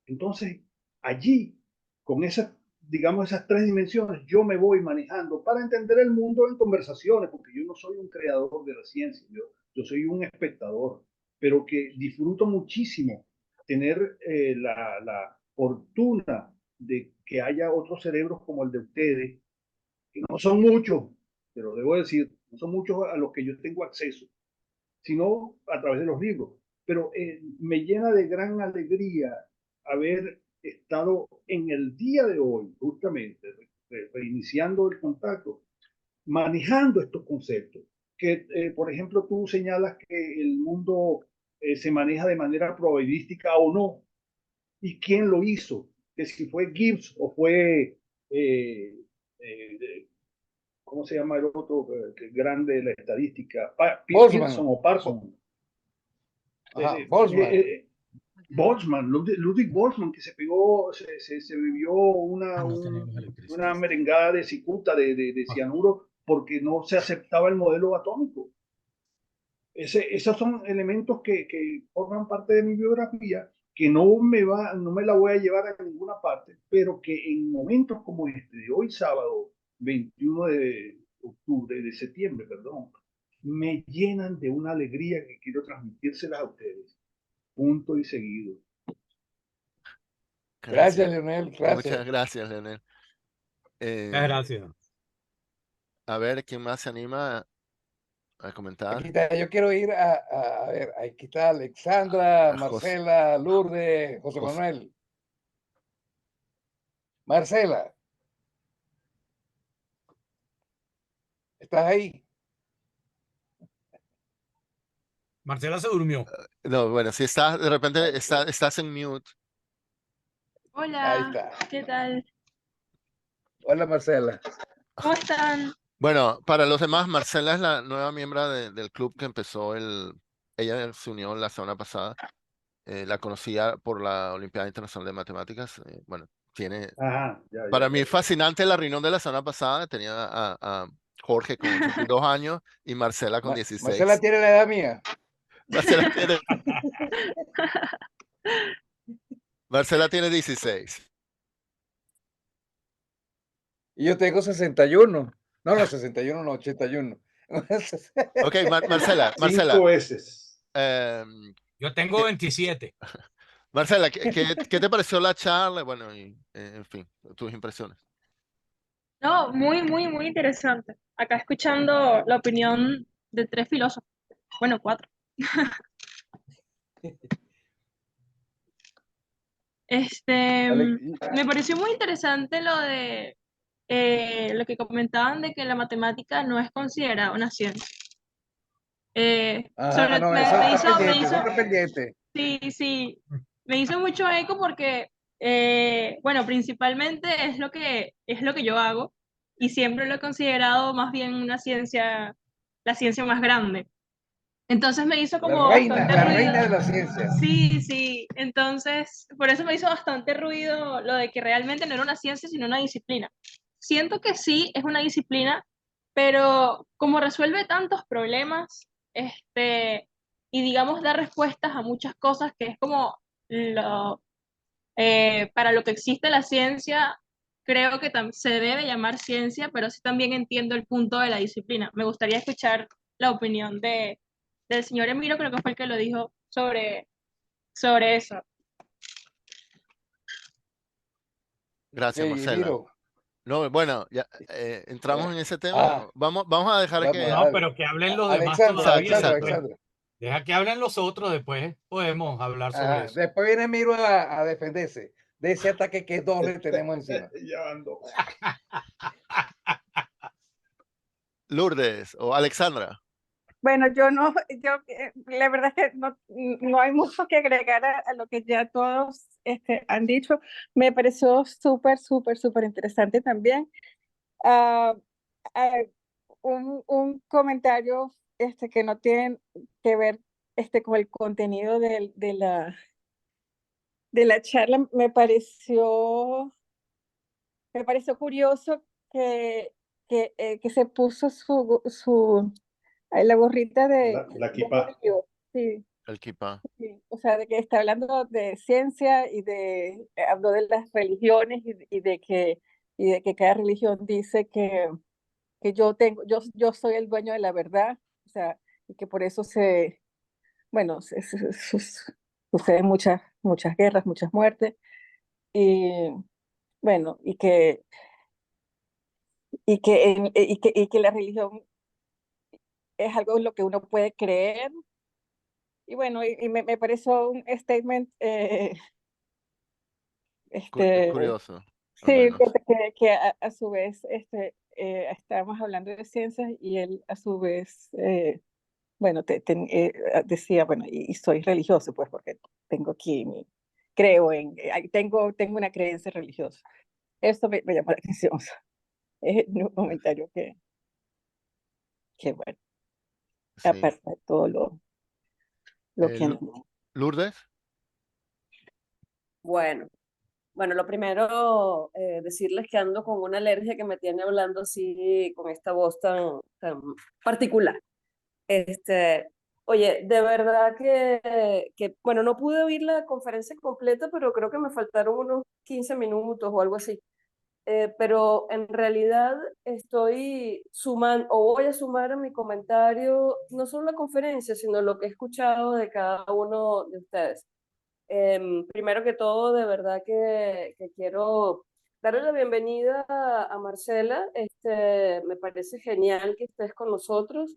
Entonces, allí, con esas, digamos, esas tres dimensiones, yo me voy manejando para entender el mundo en conversaciones, porque yo no soy un creador de la ciencia, yo soy un espectador, pero que disfruto muchísimo tener la fortuna de que haya otros cerebros como el de ustedes, que no son muchos, pero debo decir, no son muchos a los que yo tengo acceso, sino a través de los libros. Pero me llena de gran alegría haber estado en el día de hoy, justamente, reiniciando el contacto, manejando estos conceptos. Que, por ejemplo, tú señalas que el mundo se maneja de manera probabilística o no, y quién lo hizo, que si fue Gibbs o fue, ¿cómo se llama el otro grande de la estadística? Pearson o Parson. Boltzmann. Boltzmann, Ludwig Boltzmann, que se pegó, se vivió No tenemos una electricidad. merengada de cicuta, de cianuro, porque no se aceptaba el modelo atómico. Esos son elementos que forman parte de mi biografía, que no me la voy a llevar a ninguna parte, pero que en momentos como este, de hoy sábado 21 de octubre, de septiembre, perdón, me llenan de una alegría que quiero transmitírselas a ustedes. Punto y seguido. Gracias, Gracias. Leonel, Muchas gracias. gracias, Leonel. Muchas gracias. A ver, ¿quién más se anima a comentar. Aquí está, yo quiero ir a ver, aquí está Alexandra, José, Marcela, Lourdes, José José- Manuel. Marcela, ¿estás ahí? Marcela se durmió. no, bueno, si estás, de repente estás en mute. Ahí Hola, está. ¿qué tal? Hola, Marcela. ¿Cómo están? Bueno, para los demás, Marcela es la nueva miembro del club que empezó ella se unió la semana pasada. La conocía por la Olimpiada Internacional de Matemáticas. Bueno, Ajá, ya, para ya, mí ya, es fascinante la reunión de la semana pasada. Tenía a Jorge con 82 años y Marcela con Marcela 16. tiene la edad mía. Marcela tiene, Marcela tiene 16. Y yo tengo 61. No, 61, no, 81. Ok, Marcela, 5 veces. Yo tengo ¿qué, 27. Marcela, ¿qué te pareció la charla? Bueno, y, en fin, tus impresiones. No, muy, muy, muy interesante. Acá escuchando la opinión de tres filósofos, bueno, cuatro. Alex, Me pareció muy interesante lo de lo que comentaban de que la matemática no es considerada una ciencia. ajá, no, eso eso está pendiente. Sí, sí, me hizo mucho eco porque, bueno, principalmente es lo que yo hago y siempre lo he considerado más bien una ciencia, la ciencia más grande. Entonces me hizo como bastante La ruido. reina de la ciencia. Sí, sí, entonces por eso me hizo bastante ruido lo de que realmente no era una ciencia, sino una disciplina. Siento que sí, es una disciplina, pero como resuelve tantos problemas, y digamos da respuestas a muchas cosas, que es como para lo que existe la ciencia, creo que se debe llamar ciencia, pero sí también entiendo el punto de la disciplina. Me gustaría escuchar la opinión del señor Emiro, creo que fue el que lo dijo sobre eso. Gracias, Que Marcela. miro. No, bueno, ya entramos en ese tema. Ah, Vamos a dejar vamos, que. No, pero que hablen los demás Alexandra, todavía Exacto, Alexandra, exacto. después. Alexandra. Deja que hablen los otros, después podemos hablar sobre eso. Después viene Miro a defenderse de ese ataque que dos le tenemos encima. Ya ando. Lourdes o Alexandra. Bueno, la verdad es que no hay mucho que agregar a lo que ya todos han dicho. Me pareció súper, súper, súper interesante también. Ah, ah, un comentario que no tiene que ver con el contenido de la charla. Me pareció curioso que se puso la gorrita La de equipa. judío. Sí, El Kippah. sí. O sea, de que está hablando de ciencia y habló de las religiones y de que cada religión dice que yo soy el dueño de la verdad. O sea, y que por eso bueno, suceden muchas guerras, muchas muertes. Y bueno, y que la religión es algo en lo que uno puede creer. Y bueno, me pareció un statement, Es este, curioso, al sí, menos. que a su vez estábamos hablando de ciencias y él a su vez, bueno, decía, bueno, y soy religioso, pues porque tengo aquí, tengo una creencia religiosa. Eso me llamó la atención. Es un comentario que bueno, Sí. aparte de todo lo que... Lourdes. Bueno, bueno, lo primero, decirles que ando con una alergia que me tiene hablando así, con esta voz tan particular. Oye, de verdad bueno, no pude oír la conferencia completa, pero creo que me faltaron unos 15 minutos o algo así. Pero en realidad estoy sumando, o voy a sumar a mi comentario, no solo la conferencia, sino lo que he escuchado de cada uno de ustedes. Primero que todo, de verdad que quiero darle la bienvenida a Marcela. Me parece genial que estés con nosotros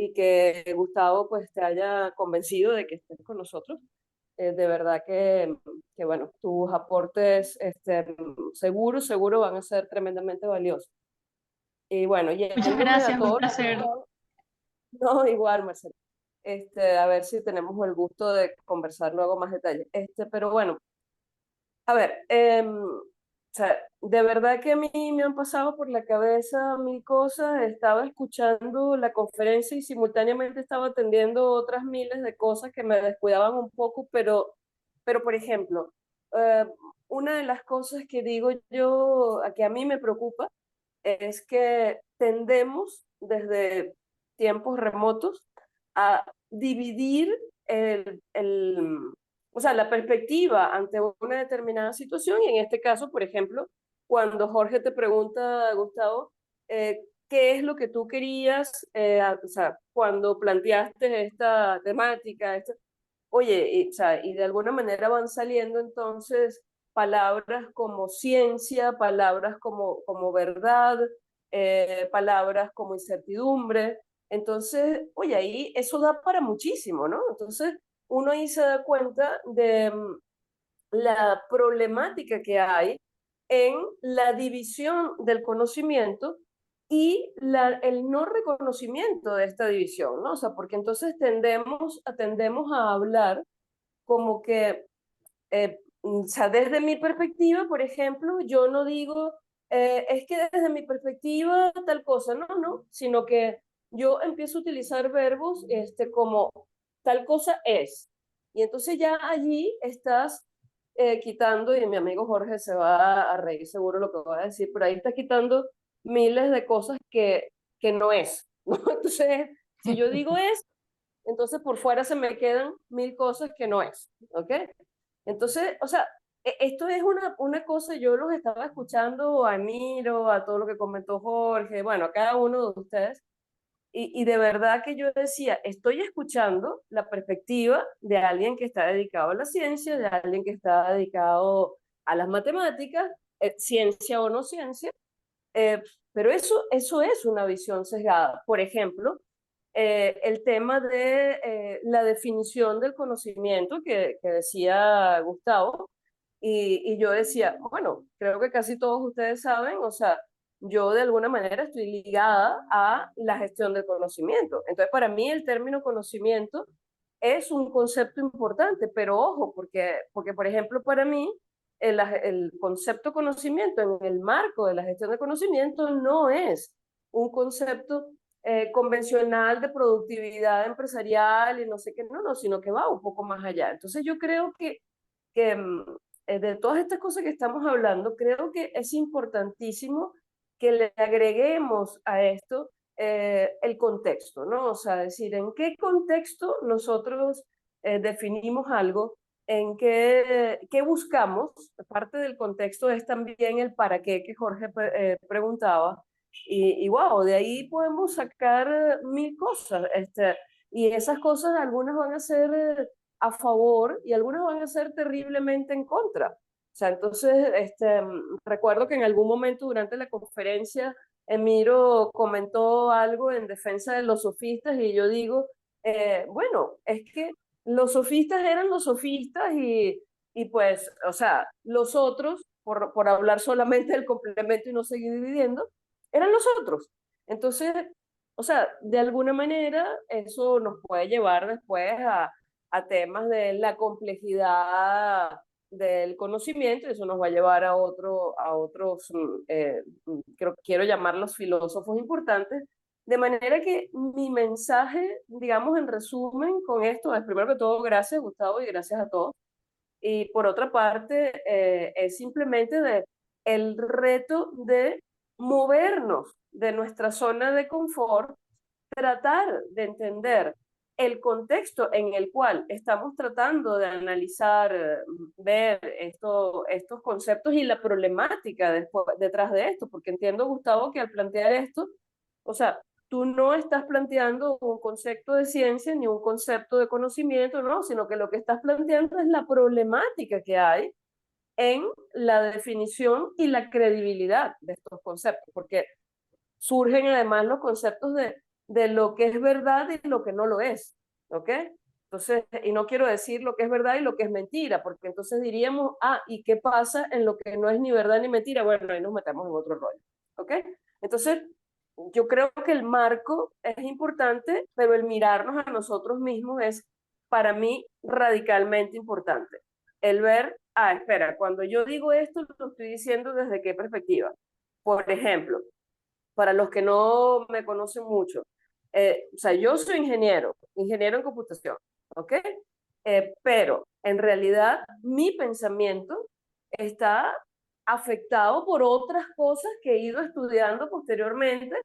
y que Gustavo pues te haya convencido de que estés con nosotros. De verdad que, bueno, tus aportes seguro van a ser tremendamente valiosos. Y bueno, Muchas yéndome a gracias, un todo placer. no, igual, Marcelo. A ver si tenemos el gusto de conversar luego más detalles. Pero bueno, a ver, o sea, de verdad que a mí me han pasado por la cabeza mil cosas. Estaba escuchando la conferencia y simultáneamente estaba atendiendo otras miles de cosas que me descuidaban un poco, pero por ejemplo, eh, una de las cosas que digo yo, que a mí me preocupa, es que tendemos desde tiempos remotos a dividir o sea, la perspectiva ante una determinada situación, y en este caso, por ejemplo, cuando Jorge te pregunta, Gustavo, ¿qué es lo que tú querías, o sea, cuando planteaste esta temática? Oye, o sea, y de alguna manera van saliendo entonces palabras como ciencia, palabras como verdad, palabras como incertidumbre. Entonces, oye, ahí eso da para muchísimo, ¿no? Entonces, uno ahí se da cuenta de la problemática que hay en la división del conocimiento y el no reconocimiento de esta división, ¿no? O sea, porque entonces tendemos a hablar como que, o sea, desde mi perspectiva, por ejemplo, yo no digo, es que desde mi perspectiva tal cosa, no, sino que yo empiezo a utilizar verbos como tal cosa es. Y entonces ya allí estás quitando, y mi amigo Jorge se va a reír seguro lo que va a decir, pero ahí está quitando miles de cosas que no es, ¿no? Entonces, si yo digo es, entonces por fuera se me quedan mil cosas que no es, ¿ok? Entonces, o sea, esto es una cosa, yo los estaba escuchando a Miro, a todo lo que comentó Jorge, bueno, a cada uno de ustedes, y de verdad que yo decía, estoy escuchando la perspectiva de alguien que está dedicado a la ciencia, de alguien que está dedicado a las matemáticas, ciencia o no ciencia, eh, pero eso es una visión sesgada. Por ejemplo, el tema de la definición del conocimiento que decía Gustavo, y yo decía, bueno, creo que casi todos ustedes saben, o sea, yo de alguna manera estoy ligada a la gestión del conocimiento. Entonces, para mí el término conocimiento es un concepto importante, pero ojo, porque por ejemplo, para mí el concepto conocimiento en el marco de la gestión de conocimiento no es un concepto convencional de productividad empresarial y no sé qué, no, sino que va un poco más allá. Entonces yo creo que de todas estas cosas que estamos hablando, creo que es importantísimo que le agreguemos a esto el contexto, ¿no? O sea, decir, ¿en qué contexto nosotros definimos algo? ¿En qué buscamos? Parte del contexto es también el para qué que Jorge preguntaba. Y wow, de ahí podemos sacar mil cosas. Y esas cosas, algunas van a ser a favor y algunas van a ser terriblemente en contra. O sea, entonces, recuerdo que en algún momento durante la conferencia, Emiro comentó algo en defensa de los sofistas y yo digo, bueno, es que los sofistas eran los sofistas y pues, o sea, los otros, por hablar solamente del complemento y no seguir dividiendo, eran los otros. Entonces, o sea, de alguna manera eso nos puede llevar después a temas de la complejidad del conocimiento, y eso nos va a llevar a otros, quiero llamarlos filósofos importantes, de manera que mi mensaje, digamos, en resumen con esto es, primero que todo, gracias Gustavo y gracias a todos, y por otra parte, es simplemente el reto de movernos de nuestra zona de confort, tratar de entender el contexto en el cual estamos tratando de analizar, ver estos conceptos y la problemática detrás de esto, porque entiendo, Gustavo, que al plantear esto, o sea, tú no estás planteando un concepto de ciencia ni un concepto de conocimiento, no, sino que lo que estás planteando es la problemática que hay en la definición y la credibilidad de estos conceptos, porque surgen además los conceptos de de lo que es verdad y lo que no lo es, ¿ok? Entonces, y no quiero decir lo que es verdad y lo que es mentira, porque entonces diríamos, ah, ¿y qué pasa en lo que no es ni verdad ni mentira? Bueno, ahí nos metemos en otro rollo, ¿ok? Entonces, yo creo que el marco es importante, pero el mirarnos a nosotros mismos es, para mí, radicalmente importante. El ver, ah, espera, cuando yo digo esto, lo estoy diciendo desde qué perspectiva. Por ejemplo, para los que no me conocen mucho, o sea, yo soy ingeniero en computación, ¿ok? Pero en realidad mi pensamiento está afectado por otras cosas que he ido estudiando posteriormente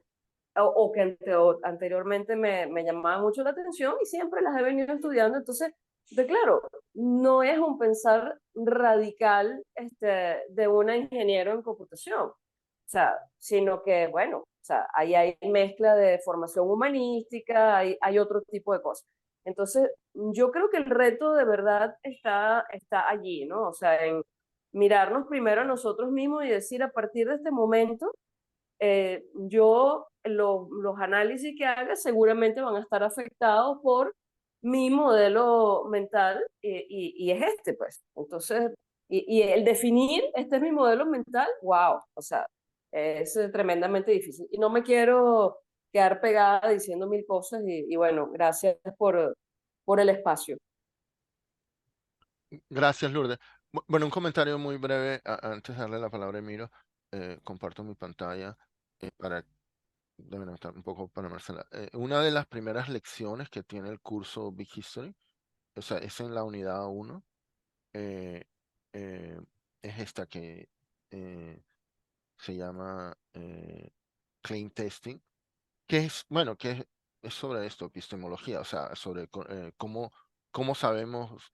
o que anteriormente me llamaban mucho la atención y siempre las he venido estudiando. Entonces, claro, no es un pensar radical de una ingeniero en computación, o sea, sino que, bueno, o sea, ahí hay mezcla de formación humanística, hay otro tipo de cosas. Entonces, yo creo que el reto de verdad está allí, ¿no? O sea, en mirarnos primero a nosotros mismos y decir, a partir de este momento, los análisis que haga seguramente van a estar afectados por mi modelo mental y es este, pues. Entonces, y el definir, este es mi modelo mental, wow, o sea, es tremendamente difícil. Y no me quiero quedar pegada diciendo mil cosas y bueno, gracias por el espacio. Gracias, Lourdes. Bueno, un comentario muy breve antes de darle la palabra a Emiro. Comparto mi pantalla para un poco para Marcela. Una de las primeras lecciones que tiene el curso Big History, o sea, es en la unidad 1, eh, eh, es esta que se llama Claim Testing, que es, bueno, es sobre esto, epistemología, o sea, sobre cómo sabemos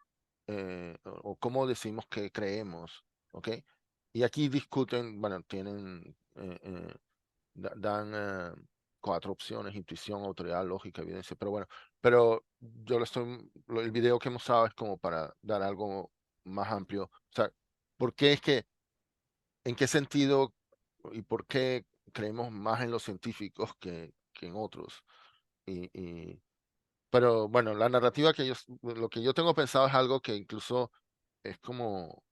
o cómo decimos que creemos, ¿ok? Y aquí discuten, bueno, dan 4 opciones: intuición, autoridad, lógica, evidencia, pero bueno, pero el video que hemos dado es como para dar algo más amplio, o sea, ¿por qué es que, en qué sentido y por qué creemos más en los científicos que en otros? Pero bueno, la narrativa lo que yo tengo pensado es algo que incluso es como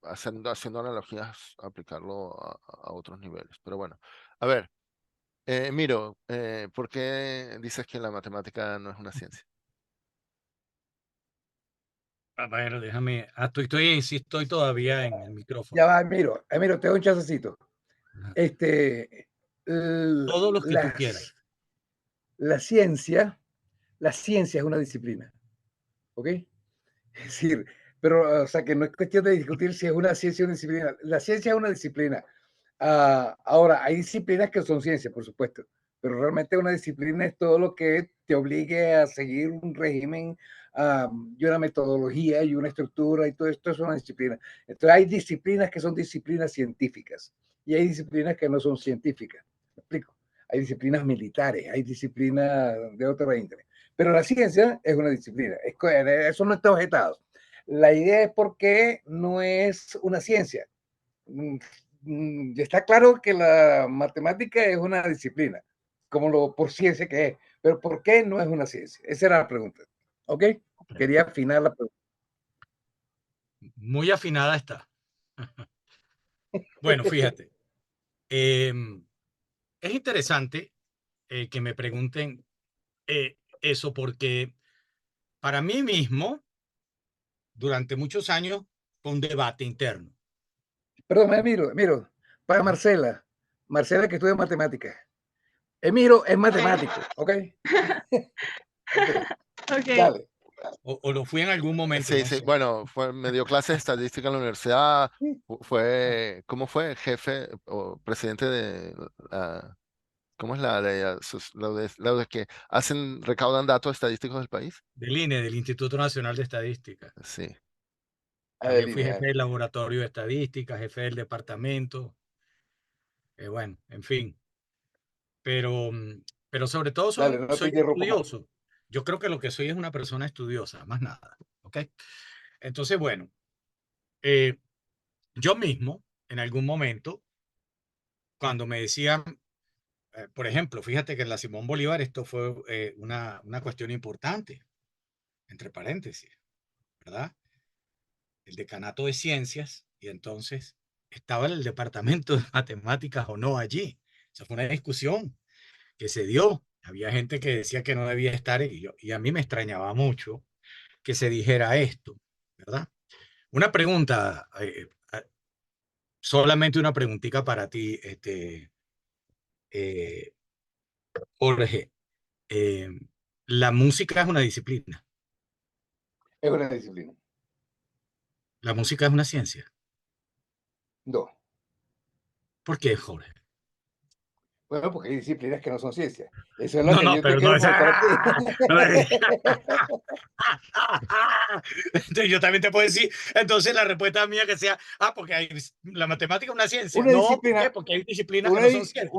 haciendo analogías, aplicarlo a otros niveles. Pero bueno, a ver, Miro, ¿por qué dices que la matemática no es una ciencia? A ver, déjame. Sí, estoy todavía en el micrófono. Ya va, Emiro, te doy un chancecito. Ajá. Todos los que tú quieras. La ciencia es una disciplina, ¿ok? Es decir, pero, o sea, que no es cuestión de discutir si es una ciencia o una disciplina. La ciencia es una disciplina. Ahora, hay disciplinas que son ciencia, por supuesto, pero realmente una disciplina es todo lo que te obligue a seguir un régimen y una metodología y una estructura, y todo esto es una disciplina. Entonces, hay disciplinas que son disciplinas científicas y hay disciplinas que no son científicas. ¿Me explico? Hay disciplinas militares, hay disciplinas de otra índole. Pero la ciencia es una disciplina, eso no está objetado. La idea es por qué no es una ciencia. Está claro que la matemática es una disciplina, como por ciencia que es, pero ¿por qué no es una ciencia? Esa era la pregunta. ¿Ok? Quería afinar la pregunta. Muy afinada está. Bueno, fíjate. Es interesante que me pregunten eso porque para mí mismo, durante muchos años, fue un debate interno. Perdón, miro, para Marcela que estudia matemáticas. Emiro es matemático, ¿ok? Ok. Dale. O lo fui en algún momento, Sí, no sí, sé. bueno, me dio clases de estadística en la universidad, ¿cómo fue? Jefe o presidente de, ¿cómo es lo de que recaudan datos estadísticos del país? Del INE, del Instituto Nacional de Estadística. Sí. También fui jefe del laboratorio de estadística, jefe del departamento. Bueno, en fin. Pero, pero sobre todo Dale, no te soy interrumpo más. estudioso. Yo creo que lo que soy es una persona estudiosa, más nada. ¿Ok? Entonces, bueno, yo mismo, en algún momento, cuando me decían, por ejemplo, fíjate que en la Simón Bolívar esto fue una cuestión importante, entre paréntesis, ¿verdad? El decanato de ciencias, y entonces estaba el departamento de matemáticas o no allí. Esa fue una discusión que se dio. Había gente que decía que no debía estar, y a mí me extrañaba mucho que se dijera esto, ¿verdad? Una pregunta, solamente una preguntita para ti, Jorge. Eh, la música es una disciplina. Es una disciplina. La música es una ciencia. No. ¿Por qué, Jorge? Bueno, porque hay disciplinas que no son ciencias. Eso es lo No, que no, yo te pero no quiero es. mostrar a ti. Entonces, yo también te puedo decir, entonces la respuesta mía que sea, porque la matemática es una ciencia. Una No, ¿por qué? disciplina, Porque hay disciplinas que no son ciencias.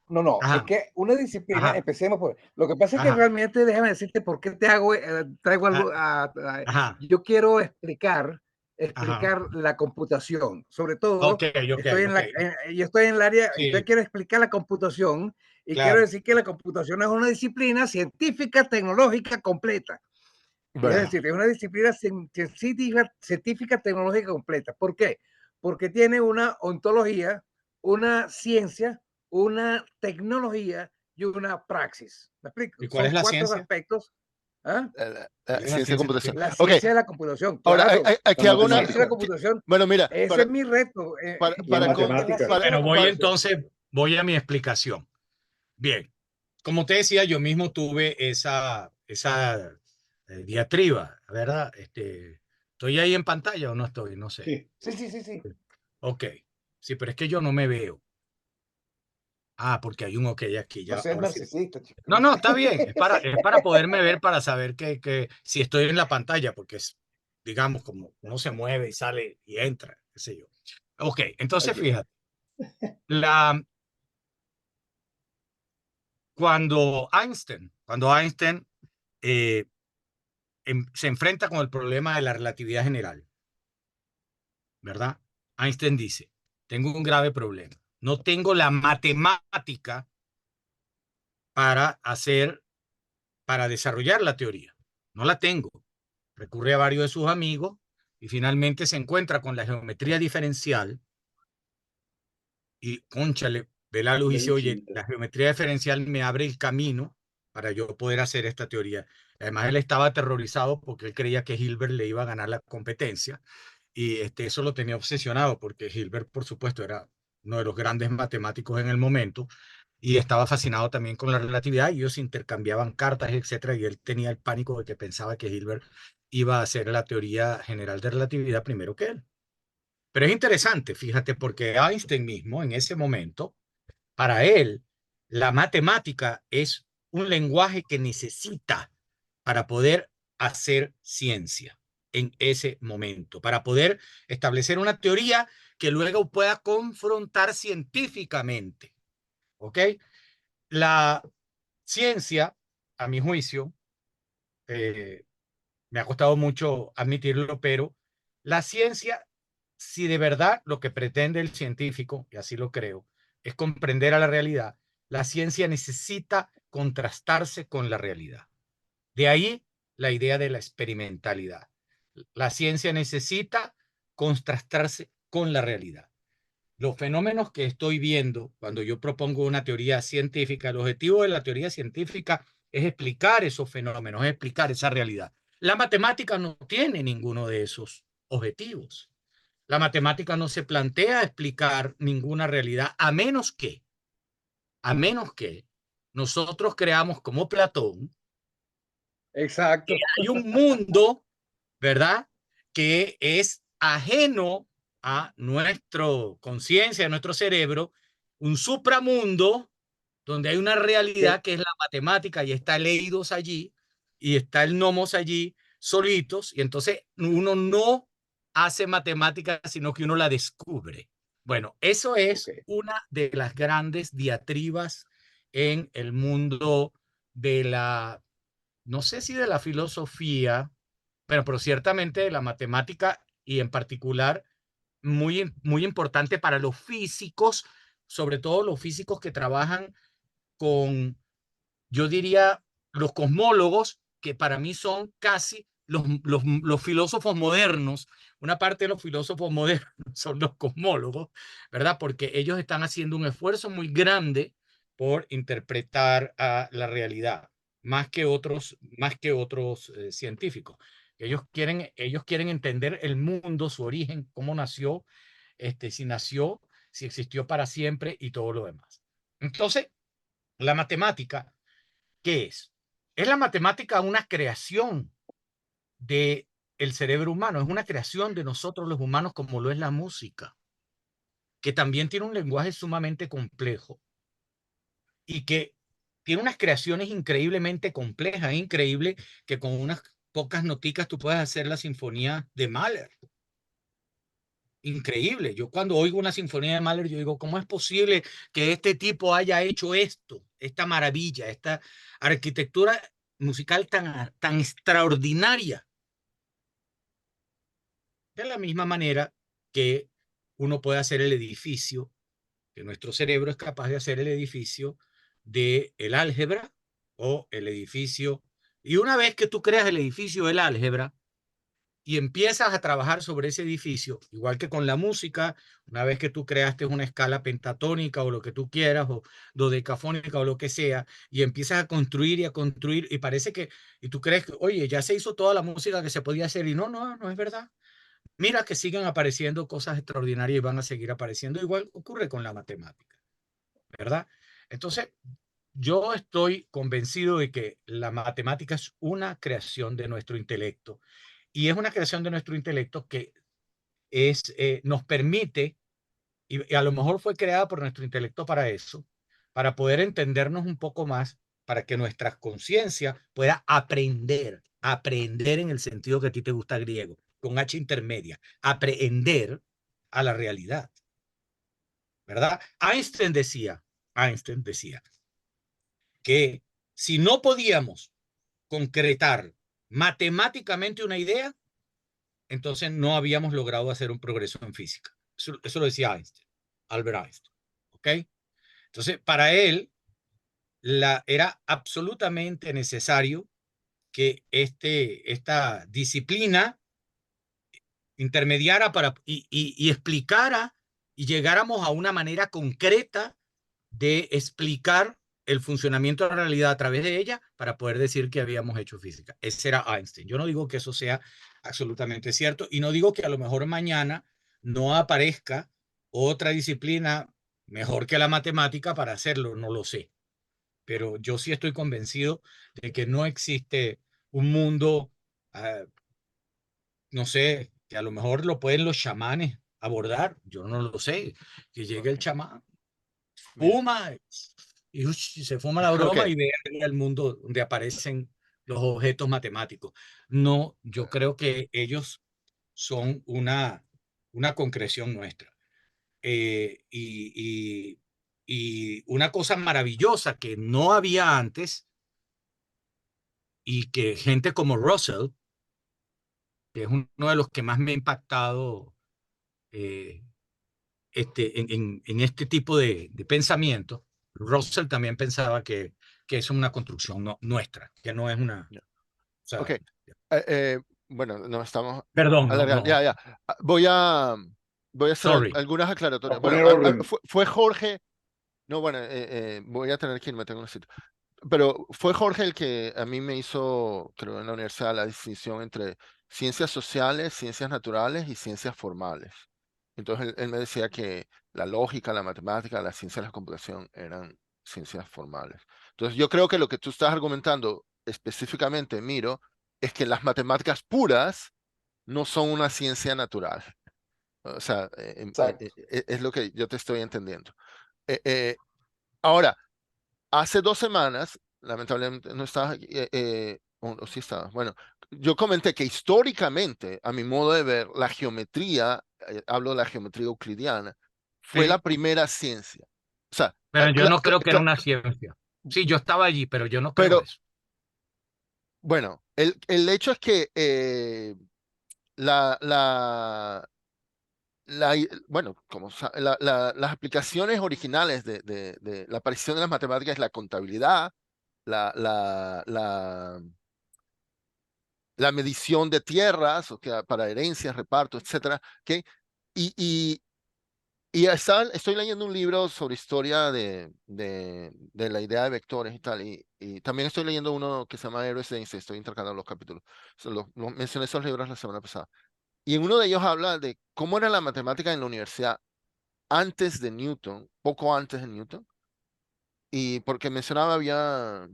no, es Ajá, que una disciplina, ajá, empecemos por, lo que pasa es que ajá, realmente, déjame decirte por qué traigo algo, ajá, yo quiero explicar ajá. la computación, sobre todo, Ok, ok, ok. yo estoy en el área, Sí, entonces quiero explicar la computación y quiero claro. decir que la computación es una disciplina científica, tecnológica completa. Es ¿verdad? decir, es una disciplina científica tecnológica completa. ¿Por qué? Porque tiene una ontología, una ciencia, una tecnología y una praxis. ¿Me explico? ¿Y cuál es Son la 4 ciencia? aspectos. ¿Ah? ¿Cuál es la Ciencia de ciencia? computación. La Ok, ciencia de la computación, ahora claro. aquí Son hago La una. ciencia de la matemáticas. computación, Bueno, mira, ese es mi reto. para, Y es para, con- Es la matemática. ciencia de Bueno, la voy computación. entonces, voy a mi explicación. Bien, como te decía, yo mismo tuve esa diatriba, ¿verdad? ¿Estoy ahí en pantalla o no estoy? No sé. Sí. Sí. Ok, sí, pero es que yo no me veo. Porque hay un ok aquí, No ya, seas ahora sí. narcisista, chico. No, no, está bien, es para poderme ver, para saber que si estoy en la pantalla, porque es, digamos, como uno se mueve y sale y entra, qué sé yo. Ok, entonces Ok. fíjate, la, cuando Einstein eh, se enfrenta con el problema de la relatividad general, ¿verdad? Einstein dice, tengo un grave problema. No tengo la matemática para desarrollar la teoría. No la tengo. Recurre a varios de sus amigos y finalmente se encuentra con la geometría diferencial y, cónchale, ve la luz y dice, oye, Bellita. la geometría diferencial me abre el camino para yo poder hacer esta teoría. Además, él estaba aterrorizado porque él creía que Hilbert le iba a ganar la competencia y eso lo tenía obsesionado porque Hilbert, por supuesto, era uno de los grandes matemáticos en el momento y estaba fascinado también con la relatividad y ellos intercambiaban cartas, etcétera, y él tenía el pánico de que pensaba que Hilbert iba a hacer la teoría general de relatividad primero que él. Pero es interesante, fíjate, porque Einstein mismo en ese momento, para él, la matemática es un lenguaje que necesita para poder hacer ciencia en ese momento, para poder establecer una teoría que luego pueda confrontar científicamente. ¿Ok? La ciencia, a mi juicio, eh, me ha costado mucho admitirlo, pero la ciencia, si de verdad lo que pretende el científico, y así lo creo, es comprender a la realidad, la ciencia necesita contrastarse con la realidad. De ahí la idea de la experimentalidad. La ciencia necesita contrastarse con la realidad. Los fenómenos que estoy viendo cuando yo propongo una teoría científica, el objetivo de la teoría científica es explicar esos fenómenos, es explicar esa realidad. La matemática no tiene ninguno de esos objetivos. La matemática no se plantea explicar ninguna realidad a menos que nosotros creamos como Platón, Exacto. hay un mundo, ¿verdad? Que es ajeno a nuestra conciencia, a nuestro cerebro, un supramundo donde hay una realidad que es la matemática y está el eidos allí y está el nomos allí solitos y entonces uno no hace matemática sino que uno la descubre. Bueno, eso es una de las grandes diatribas en el mundo de la, no sé si de la filosofía, pero ciertamente de la matemática y en particular muy, muy importante para los físicos, sobre todo los físicos que trabajan con, yo diría, los cosmólogos, que para mí son casi los filósofos modernos. Una parte de los filósofos modernos son los cosmólogos, ¿verdad? Porque ellos están haciendo un esfuerzo muy grande por interpretar la realidad, más que otros científicos. Ellos quieren entender el mundo, su origen, cómo nació, si nació, si existió para siempre y todo lo demás. Entonces, la matemática, ¿qué es? Es la matemática una creación del cerebro humano, es una creación de nosotros los humanos, como lo es la música, que también tiene un lenguaje sumamente complejo y que tiene unas creaciones increíblemente complejas. Es increíble que con unas pocas noticas tú puedas hacer la sinfonía de Mahler. Increíble. Yo cuando oigo una sinfonía de Mahler, yo digo, ¿cómo es posible que este tipo haya hecho esto, esta maravilla, esta arquitectura musical tan extraordinaria? De la misma manera que uno puede hacer el edificio, que nuestro cerebro es capaz de hacer el edificio del álgebra o el edificio. Y una vez que tú creas el edificio del álgebra y empiezas a trabajar sobre ese edificio, igual que con la música, una vez que tú creaste una escala pentatónica o lo que tú quieras, o dodecafónica o lo que sea, y empiezas a construir y parece que, y tú crees que, oye, ya se hizo toda la música que se podía hacer, y no es verdad. Mira que siguen apareciendo cosas extraordinarias y van a seguir apareciendo. Igual ocurre con la matemática, ¿verdad? Entonces, yo estoy convencido de que la matemática es una creación de nuestro intelecto, y es una creación de nuestro intelecto que nos permite, y a lo mejor fue creada por nuestro intelecto para eso, para poder entendernos un poco más, para que nuestra conciencia pueda aprender en el sentido que a ti te gusta griego, con H intermedia, aprender a la realidad, ¿verdad? Einstein decía que si no podíamos concretar matemáticamente una idea, entonces no habíamos logrado hacer un progreso en física. Eso lo decía Einstein, Albert Einstein. ¿Ok? Entonces, para él era absolutamente necesario que esta disciplina intermediara y explicara y llegáramos a una manera concreta de explicar el funcionamiento de la realidad a través de ella para poder decir que habíamos hecho física. Ese era Einstein. Yo no digo que eso sea absolutamente cierto y no digo que a lo mejor mañana no aparezca otra disciplina mejor que la matemática para hacerlo, no lo sé. Pero yo sí estoy convencido de que no existe un mundo, no sé, que a lo mejor lo pueden los chamanes abordar, yo no lo sé, que llegue el chamán, fuma y se fuma la broma y ve el mundo donde aparecen los objetos matemáticos. No, yo creo que ellos son una concreción nuestra. Y una cosa maravillosa que no había antes y que gente como Russell, que es uno de los que más me ha impactado eh, en este tipo de pensamiento, Russell también pensaba que es una construcción nuestra, que no es una... O sea, Ok. Bueno, no estamos perdón, alargando. no. Ya. Voy a hacer Sorry. algunas A aclaratorias. Bueno, poner orden. fue Jorge. No, bueno, voy a tener que irme, tengo un sitio. Pero fue Jorge el que a mí me hizo, creo, en la universidad la distinción entre ciencias sociales, ciencias naturales y ciencias formales. Entonces él me decía que la lógica, la matemática, la ciencia de la computación eran ciencias formales. Entonces yo creo que lo que tú estás argumentando específicamente, Miro, es que las matemáticas puras no son una ciencia natural. O sea, Exacto. es lo que yo te estoy entendiendo. Ahora, hace 2 semanas, lamentablemente no estaba aquí, o sí estaba. Bueno, yo comenté que históricamente, a mi modo de ver, la geometría, hablo de la geometría euclidiana, fue la Sí, primera ciencia. O sea, pero yo no creo que era una ciencia. Sí, yo estaba allí, pero yo no creo pero eso. bueno, el hecho es que la bueno, las aplicaciones originales de la aparición de las matemáticas es la contabilidad, la, la, la, la medición de tierras, o sea, para herencias, reparto, etcétera, ¿ok? Y, estoy leyendo un libro sobre historia de la idea de vectores y tal, y también estoy leyendo uno que se llama Héroes de Einstein, estoy intercalando los capítulos. Mencioné esos libros la semana pasada. Y en uno de ellos habla de cómo era la matemática en la universidad antes de Newton, poco antes de Newton, y porque mencionaba, ahora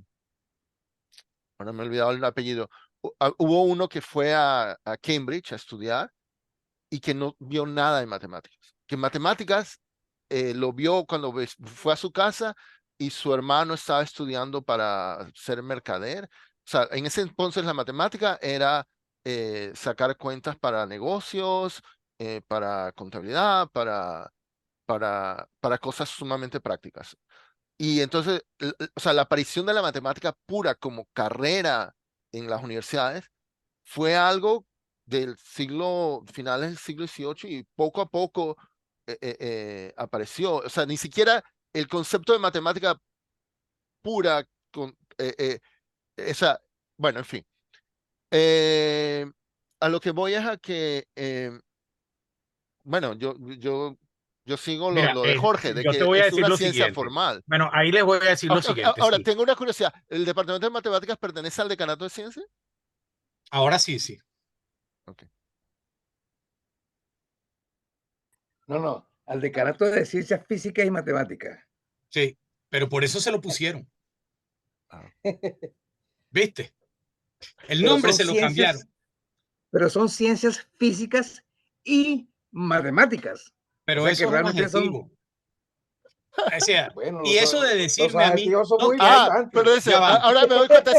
me he olvidado el apellido, hubo uno que fue a Cambridge a estudiar y que no vio nada de matemáticas. Que matemáticas lo vio cuando fue a su casa y su hermano estaba estudiando para ser mercader. O sea, en ese entonces la matemática era sacar cuentas para negocios, para contabilidad, para cosas sumamente prácticas. Y entonces, o sea, la aparición de la matemática pura como carrera en las universidades fue algo del finales del siglo XVIII, y poco a poco apareció. O sea, ni siquiera el concepto de matemática pura, esa, bueno, en fin. Eh, a lo que voy es a que, bueno, yo sigo Mira, lo de Jorge, de yo te que voy a es decir una lo ciencia siguiente. formal. Bueno, ahí les voy a decir lo siguiente, Ahora, sí. tengo una curiosidad. ¿El Departamento de Matemáticas pertenece al Decanato de Ciencias? Ahora sí, sí. Okay. No, al Decanato de Ciencias Físicas y Matemáticas. Sí, pero por eso se lo pusieron. Ah. ¿Viste? El Pero nombre son se lo cambiaron. pero son ciencias físicas y matemáticas. O Pero sea que eso es un realmente son, adjetivo. O sea, bueno, y eso de los decirme a mí, adjetivos son no, muy que hay, importantes. Pero ese, ya va, ahora me doy cuenta,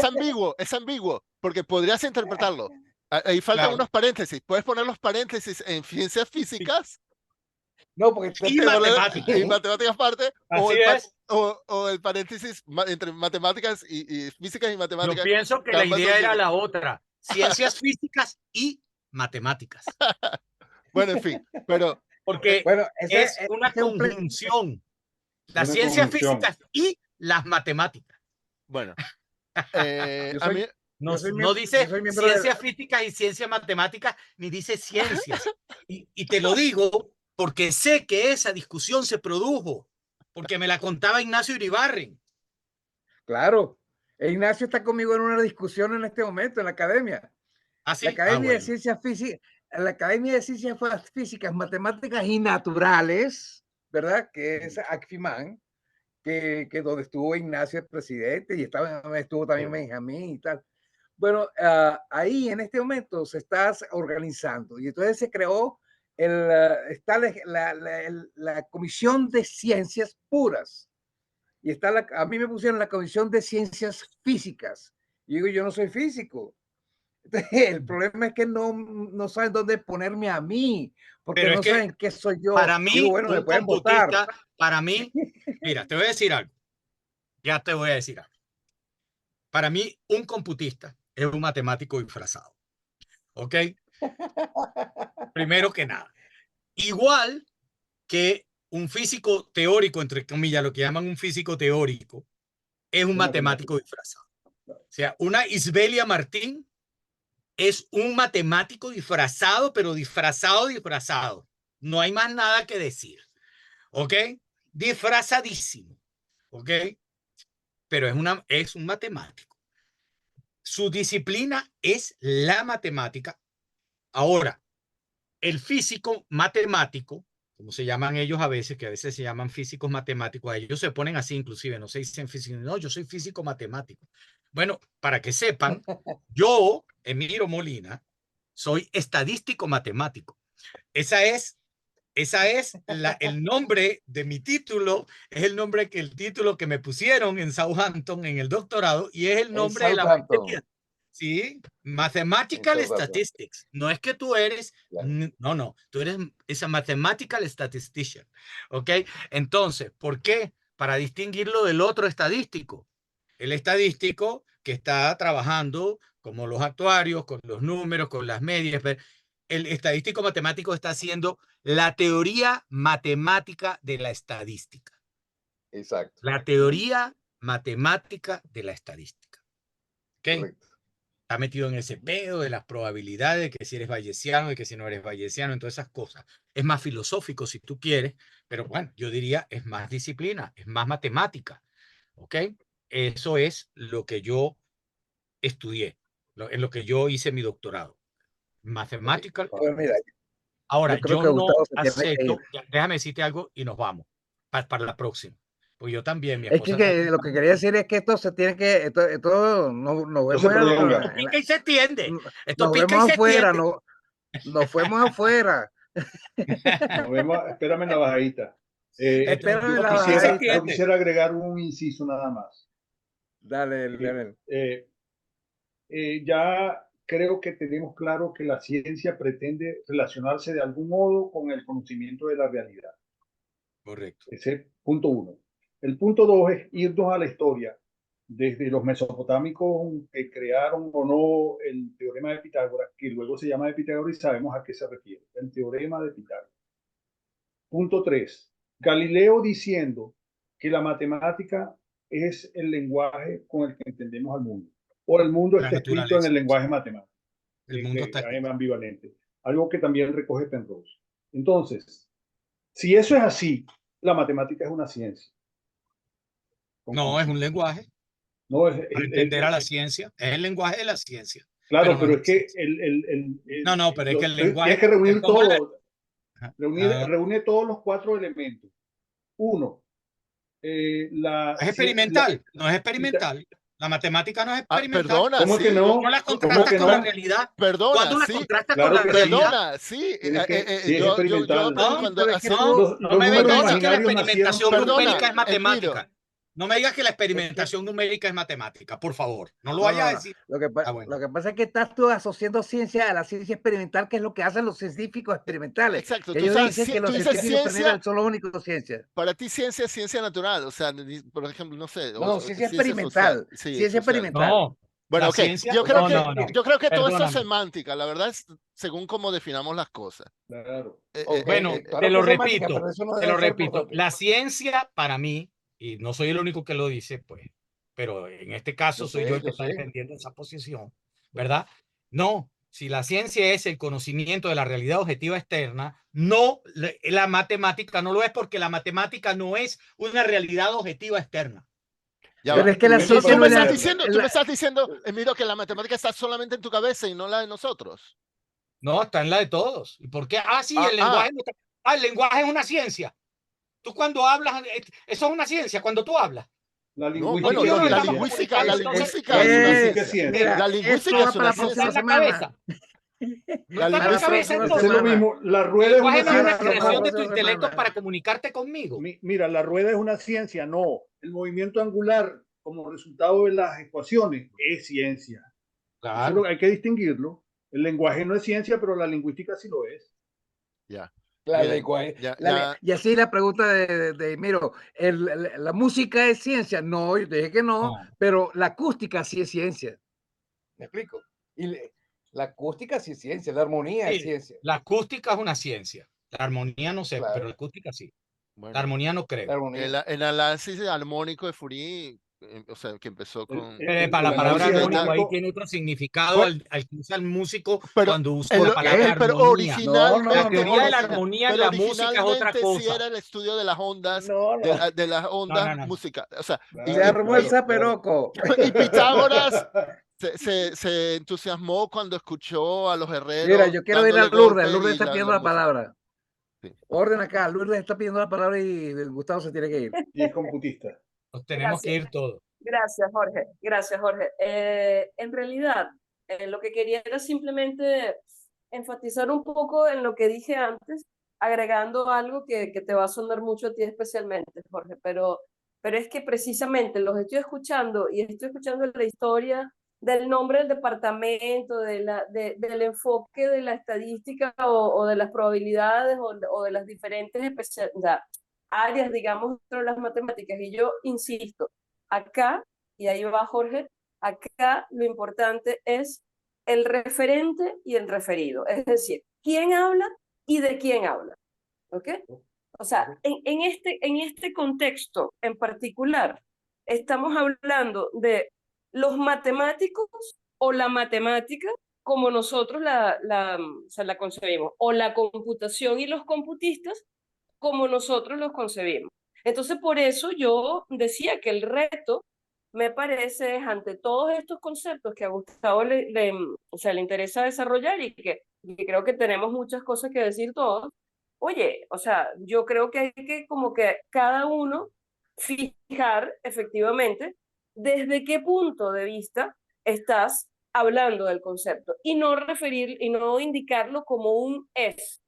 es ambiguo, porque podrías interpretarlo. Ahí faltan claro. unos paréntesis. Puedes poner los paréntesis en ciencias físicas No, porque Y matemáticas. y matemáticas aparte, Así es. o el paréntesis entre matemáticas y físicas y Yo matemáticas, pienso que que la ambas son idea era ciencias. la otra. Ciencias físicas y matemáticas. Bueno, en fin, pero Porque bueno, es una ese es conjunción. Las Una ciencias conjunción. físicas y las matemáticas. bueno, yo a mí, soy, No, no yo dice soy miembro de, ciencias físicas y ciencias matemáticas, ni dice ciencias. Y te lo digo porque sé que esa discusión se produjo, porque me la contaba Ignacio Iribarren. claro, Ignacio está conmigo en una discusión en este momento en la academia. ¿Ah, La sí? Ah, Academia de bueno. Ciencias Físicas, la Academia de Ciencias Físicas, Matemáticas y Naturales, ¿verdad? Que es ACFIMAN, que donde estuvo Ignacio el presidente y estuvo también Benjamín y tal. Bueno, ahí en este momento se está organizando y entonces se creó está la Comisión de Ciencias Puras y está a mí me pusieron la Comisión de Ciencias Físicas. Y digo, yo no soy físico. El problema es que no saben dónde ponerme a mí, porque Pero es no que saben qué soy yo. para Digo, mí, bueno, me un pueden votar. computista, para mí, mira, te voy a decir algo. Ya te voy a decir algo. Para mí, un computista es un matemático disfrazado. ¿Ok? Primero que nada. Igual que un físico teórico, entre comillas, lo que llaman un físico teórico, es un matemático disfrazado. O sea, una Isbelia Martín es un matemático disfrazado, pero disfrazado. No hay más nada que decir. ¿Ok? Disfrazadísimo. ¿Ok? Pero es un matemático. Su disciplina es la matemática. Ahora, el físico matemático, como se llaman ellos a veces, que a veces se llaman físicos matemáticos, a ellos se ponen así inclusive, no se dicen físico, no, yo soy físico matemático. Bueno, para que sepan, yo, Emilio Molina, soy estadístico matemático. Esa es el nombre de mi título, es el título que me pusieron en Southampton en el doctorado y es el En nombre de la Southampton. materia. ¿Sí? Mathematical Statistics. No es que tú eres, Claro. no, tú eres esa Mathematical Statistician. ¿Ok? Entonces, ¿por qué? Para distinguirlo del otro estadístico. El estadístico que está trabajando como los actuarios, con los números, con las medias. El estadístico matemático está haciendo la teoría matemática de la estadística. Exacto. La teoría matemática de la estadística. ¿Ok? Correcto. Está metido en ese pedo de las probabilidades, de que si eres bayesiano, de que si no eres bayesiano, en todas esas cosas. Es más filosófico si tú quieres, pero bueno, yo diría es más disciplina, es más matemática. ¿Ok? Eso es lo que yo estudié, en lo que yo hice mi doctorado. Mathematical. Pues mira, Ahora, yo creo yo que no Gustavo se tiene que ir. acepto, déjame decirte algo y nos vamos para la próxima. Pues yo también, mi Es que, esposa. lo que quería decir es que esto se tiene que, esto no, nos No se vemos, prolonga. Pica y se entiende. Esto nos pica y vemos se afuera, entiende. no, nos fuimos afuera. Nos vemos, espérame en la bajadita. Espérame Yo la pica y se quisiera, bajadita. yo entiende. quisiera agregar un inciso nada más. Dale, dale. Ya creo que tenemos claro que la ciencia pretende relacionarse de algún modo con el conocimiento de la realidad. Correcto. Ese es punto uno. El punto dos es irnos a la historia, desde los mesopotámicos que crearon o no el teorema de Pitágoras, que luego se llama de Pitágoras y sabemos a qué se refiere, el teorema de Pitágoras. Punto tres, Galileo diciendo que la matemática es el lenguaje con el que entendemos al mundo, o el mundo La está escrito en naturaleza. el lenguaje matemático. El mundo está Es ambivalente. Algo que también recoge Penrose. Entonces, si eso es así, la matemática es una ciencia. No, es un lenguaje. No, Para entender a la ciencia. Es el lenguaje de la ciencia. claro, no pero es es que ciencia. No, pero es que el lenguaje. tienes que reunir todo. Ajá. Reúne todos los cuatro elementos. Uno, Es experimental. No es experimental. La matemática no es experimental. Perdona, ¿Cómo sí. que no? No la ¿Cómo contrastas que con la no? realidad. Perdona, Cuando la sí. contrastas Claro con la que sí. realidad. Perdona, sí. Tienes que- sí, es Yo experimental. aprendí cuando pero es que hacemos. Los No me números vengas a decir que la imaginarios nacieron. experimentación Perdona, numérica es Elviro. matemática. No me digas que la experimentación numérica es matemática, por favor. No lo vayas a decir. Lo que, Bueno. lo que pasa es que estás tú asociando ciencia a la ciencia experimental, que es lo que hacen los científicos experimentales. Exacto, Que tú ellos sabes, dicen que tú los dices científicos ciencia, experimentales son los únicos ciencia. para ti ciencia es ciencia natural, o sea, por ejemplo, no sé, No, ciencia social. experimental. Sí, Ciencia social. experimental. No, Bueno, la ok, ciencia. yo creo No. creo que todo esto es Perdóname. semántica, la verdad es según cómo definamos las cosas. Claro. Bueno, claro te lo que es semántica, repito, pero eso no te debe lo ser repito. filosófico. La ciencia para mí, y no soy el único que lo dice, pues, pero en este caso Yo soy sé, yo el que yo está sé. defendiendo esa posición, ¿verdad? No, si la ciencia es el conocimiento de la realidad objetiva externa, no, la matemática no lo es, porque la matemática no es una realidad objetiva externa. Ya Pero va. es que la Entonces, ciencia tú no me es la, estás diciendo, tú la- me estás diciendo, Emilio, que la matemática está solamente en tu cabeza y no la de nosotros. No, está en la de todos. ¿Y por qué? Ah, sí, Ah, el lenguaje. El lenguaje es una ciencia. Tú cuando hablas, eso es una ciencia, cuando tú hablas. La no, lingüística bueno, Tú y yo nos es la estamos ciencia. lingüística, la comunicando, entonces, lingüística es una lingüística es ciencia. ciencia. Mira, La lingüística esto es va una para la no está próxima en la semana. cabeza. No La está en la lingüística- cabeza, próxima Es lo entonces. mismo. La rueda El es lenguaje una no es una ciencia. expresión de tu próxima intelecto semana. para comunicarte conmigo. Mira, la rueda es una ciencia. No. El movimiento angular como resultado de las ecuaciones es ciencia. Eso es lo que hay que distinguirlo. El lenguaje no es ciencia, pero la lingüística sí lo es. Ya. La Miren, lenguaje. ya- La le- ya- y así la pregunta de Miro, la música es ciencia. No, yo dije que no, No. pero la acústica sí es ciencia. ¿Me explico? La acústica sí es ciencia, la armonía es Sí, ciencia. la acústica es una ciencia. La armonía no sé, Claro. pero la acústica sí. La bueno, armonía no La creo. armonía. el análisis armónico de Fourier, o sea, que empezó con. Para la palabra análisis armónico ahí armónico- tiene otro significado Bueno, al que usa el músico pero cuando usa en la lo- palabra pero armonía. originalmente, La teoría de la origina- armonía en pero la música es otra originalmente sí cosa. era el estudio de las ondas, No, no. de las ondas No. musicales. O sea, Claro, Se armó el y- zaperoco. y Pitágoras se entusiasmó cuando escuchó a los herreros Mira, yo quiero ir dándole a Lourdes. golpes Lourdes y está pidiendo la música. palabra. Sí. Orden acá. Lourdes está pidiendo la palabra y Gustavo se tiene que ir. Y es computista. Nos tenemos que ir todos. Gracias, Jorge. Gracias, Jorge. En realidad, lo que quería era simplemente enfatizar un poco en lo que dije antes, agregando algo que te va a sonar mucho a ti especialmente, Jorge, pero es que precisamente los estoy escuchando y estoy escuchando la historia del nombre del departamento, del enfoque de la estadística o de las probabilidades o de las diferentes áreas, digamos, dentro de las matemáticas. Y yo insisto, acá, y ahí va Jorge, acá lo importante es el referente y el referido, es decir, quién habla y de quién habla. ¿Ok? O sea, en este contexto en particular, estamos hablando de los matemáticos o la matemática como nosotros o sea, la concebimos, o la computación y los computistas como nosotros los concebimos. Entonces, por eso yo decía que el reto, me parece, es ante todos estos conceptos que a Gustavo o sea, le interesa desarrollar y que creo que tenemos muchas cosas que decir todos. Oye, o sea, yo creo que hay que como que cada uno fijar efectivamente desde qué punto de vista estás hablando del concepto y no referir y no indicarlo como un es,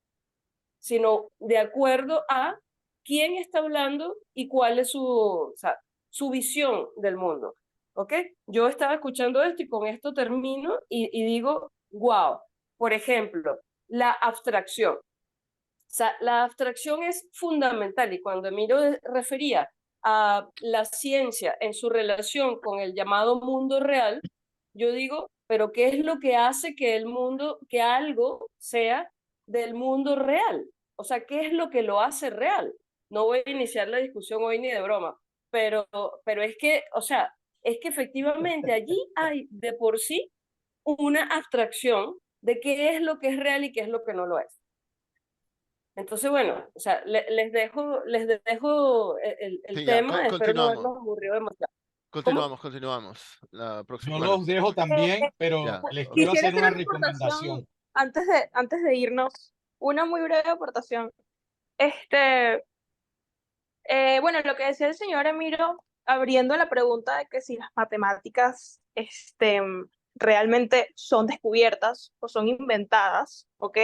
sino de acuerdo a quién está hablando y cuál es o sea, su visión del mundo. ¿Ok? Yo estaba escuchando esto y con esto termino y digo, wow, por ejemplo, la abstracción. O sea, la abstracción es fundamental y cuando Emilio refería a la ciencia en su relación con el llamado mundo real, yo digo, pero ¿qué es lo que hace que el mundo, que algo sea del mundo real? O sea, ¿qué es lo que lo hace real? No voy a iniciar la discusión hoy ni de broma, pero es que, o sea, es que efectivamente allí hay de por sí una abstracción de qué es lo que es real y qué es lo que no lo es. Entonces, bueno, o sea, les dejo el Sí, ya, tema, espero no continuamos. haberlos aburrido demasiado. ¿Cómo? Continuamos. La próxima, Yo bueno, los dejo también, pero ya, les ok. quiero Quisiera hacer hacer una una aportación recomendación. antes de irnos, una muy breve aportación. Bueno, lo que decía el señor Emiro, abriendo la pregunta de que si las matemáticas realmente son descubiertas o son inventadas, ¿ok?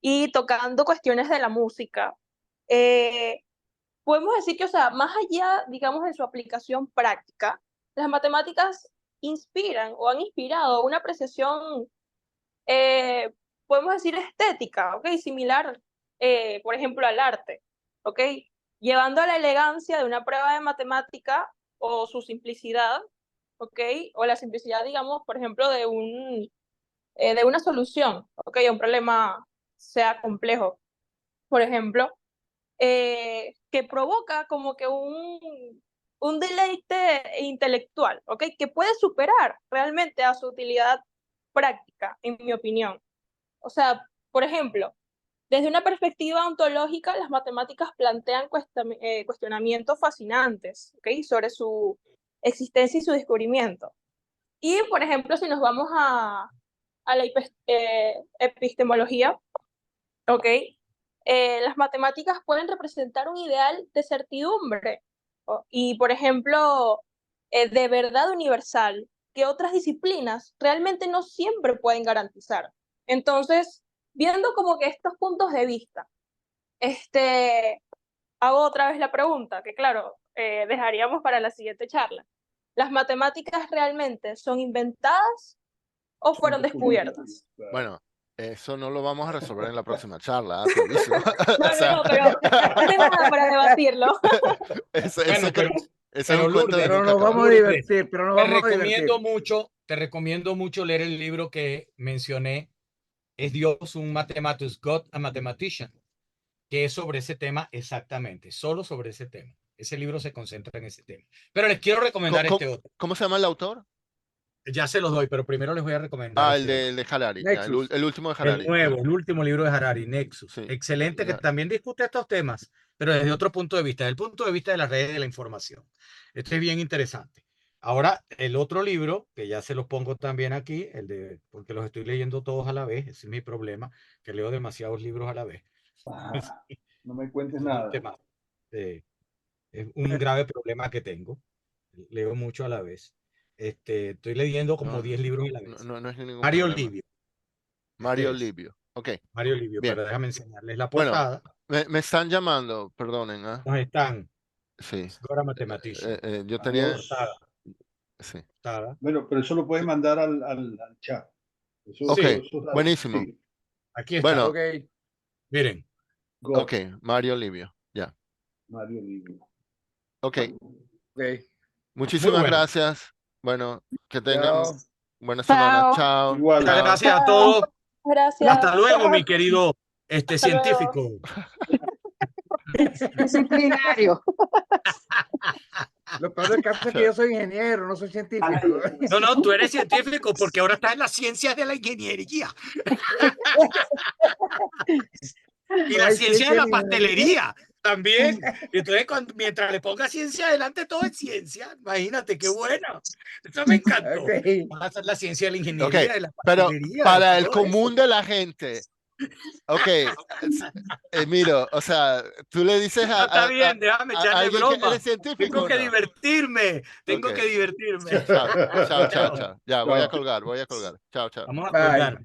Y tocando cuestiones de la música, eh, podemos decir que, o sea, más allá, digamos, de su aplicación práctica, las matemáticas inspiran o han inspirado una apreciación, eh, podemos decir, estética, ¿ok? Similar, por ejemplo, al arte, ¿ok? Llevando a la elegancia de una prueba de matemática o su simplicidad, ¿ok? O la simplicidad, digamos, por ejemplo, de una solución, ¿ok? A un problema sea complejo. Por ejemplo, que provoca como que un deleite intelectual, ¿ok? Que puede superar realmente a su utilidad práctica, en mi opinión. O sea, por ejemplo, desde una perspectiva ontológica, las matemáticas plantean cuestionamientos fascinantes, ¿ok? Sobre su existencia y su descubrimiento. Y, por ejemplo, si nos vamos a la epistemología, ¿ok? Las matemáticas pueden representar un ideal de certidumbre y, por ejemplo, de verdad universal que otras disciplinas realmente no siempre pueden garantizar. Entonces, viendo como que estos puntos de vista, hago otra vez la pregunta, que claro, dejaríamos para la siguiente charla. ¿Las matemáticas realmente son inventadas o fueron descubiertas? Bueno, eso no lo vamos a resolver en la próxima charla, te aviso. No, O sea, no, pero es tema para debatirlo. Bueno, ese es un pero cuento de Lourdes, Pero nunca nos vamos acabar. a Lourdes, divertir, pero nos vamos a divertir. te recomiendo mucho leer el libro que mencioné, Es Dios un matemático, Is God a Mathematician, que es sobre ese tema exactamente, solo sobre ese tema. Ese libro se concentra en ese tema. Pero les quiero recomendar ¿Cómo, este otro. cómo se llama el autor? Ya se los doy, pero primero les voy a recomendar Ah, este otro. el de Harari, ya, Nexus. el último de El Harari. nuevo, el último libro de Harari, Nexus. Sí, Excelente, que ya. también discute estos temas, pero desde otro punto de vista, desde el punto de vista de las redes de la información. Este es bien interesante. Ahora, el otro libro, que ya se los pongo también aquí, porque los estoy leyendo todos a la vez, ese es mi problema, que leo demasiados libros a la vez. No me cuentes Ese es un nada. tema, es un grave problema que tengo. Leo mucho a la vez. Estoy leyendo como No, 10 libros a la vez. no es ningún Mario problema. Livio. Mario Este es. Livio. Ok, Mario Livio, bien. pero déjame enseñarles la Bueno, portada. me están llamando, perdonen, ¿ah? Nos están Sí. Gora Mathematician. Yo tenía. Portada, Adiós. Sí. portada. Bueno, pero eso lo puedes mandar al chat. Ok, Sí, buenísimo. Sí, aquí está. Bueno, Ok, Miren, God, ok, Mario Livio, ya. Mario Livio. Ok, ok. muy muchísimas bueno. gracias. Bueno, que tengan Chao. buena semana. Chao. Chao. Igual. Muchas Chao. gracias a Chao. todos. Gracias. Hasta luego, mi querido Hasta luego. científico. Disciplinario. Lo peor del caso es que yo soy ingeniero, no soy científico. No, no, tú eres científico porque ahora estás en las ciencias de la ingeniería. Y No la hay ciencia de ciencia la ni pastelería también. Entonces, mientras le ponga ciencia adelante, todo es ciencia. Imagínate, qué bueno. Eso me encantó. Ok. Vas a hacer la ciencia de la Ok, ingeniería, de la pero pastelería, para de el todo eso. común de la gente, ok, Emiro, o sea, tú le dices No, está bien, déjame a echarle alguien que broma. eres científico Tengo o que no. divertirme. Tengo Ok, que divertirme. chao, chao, chao, Chao. chao. Ya, voy a colgar, voy a colgar. Chao, chao. Vamos a Bye. colgar.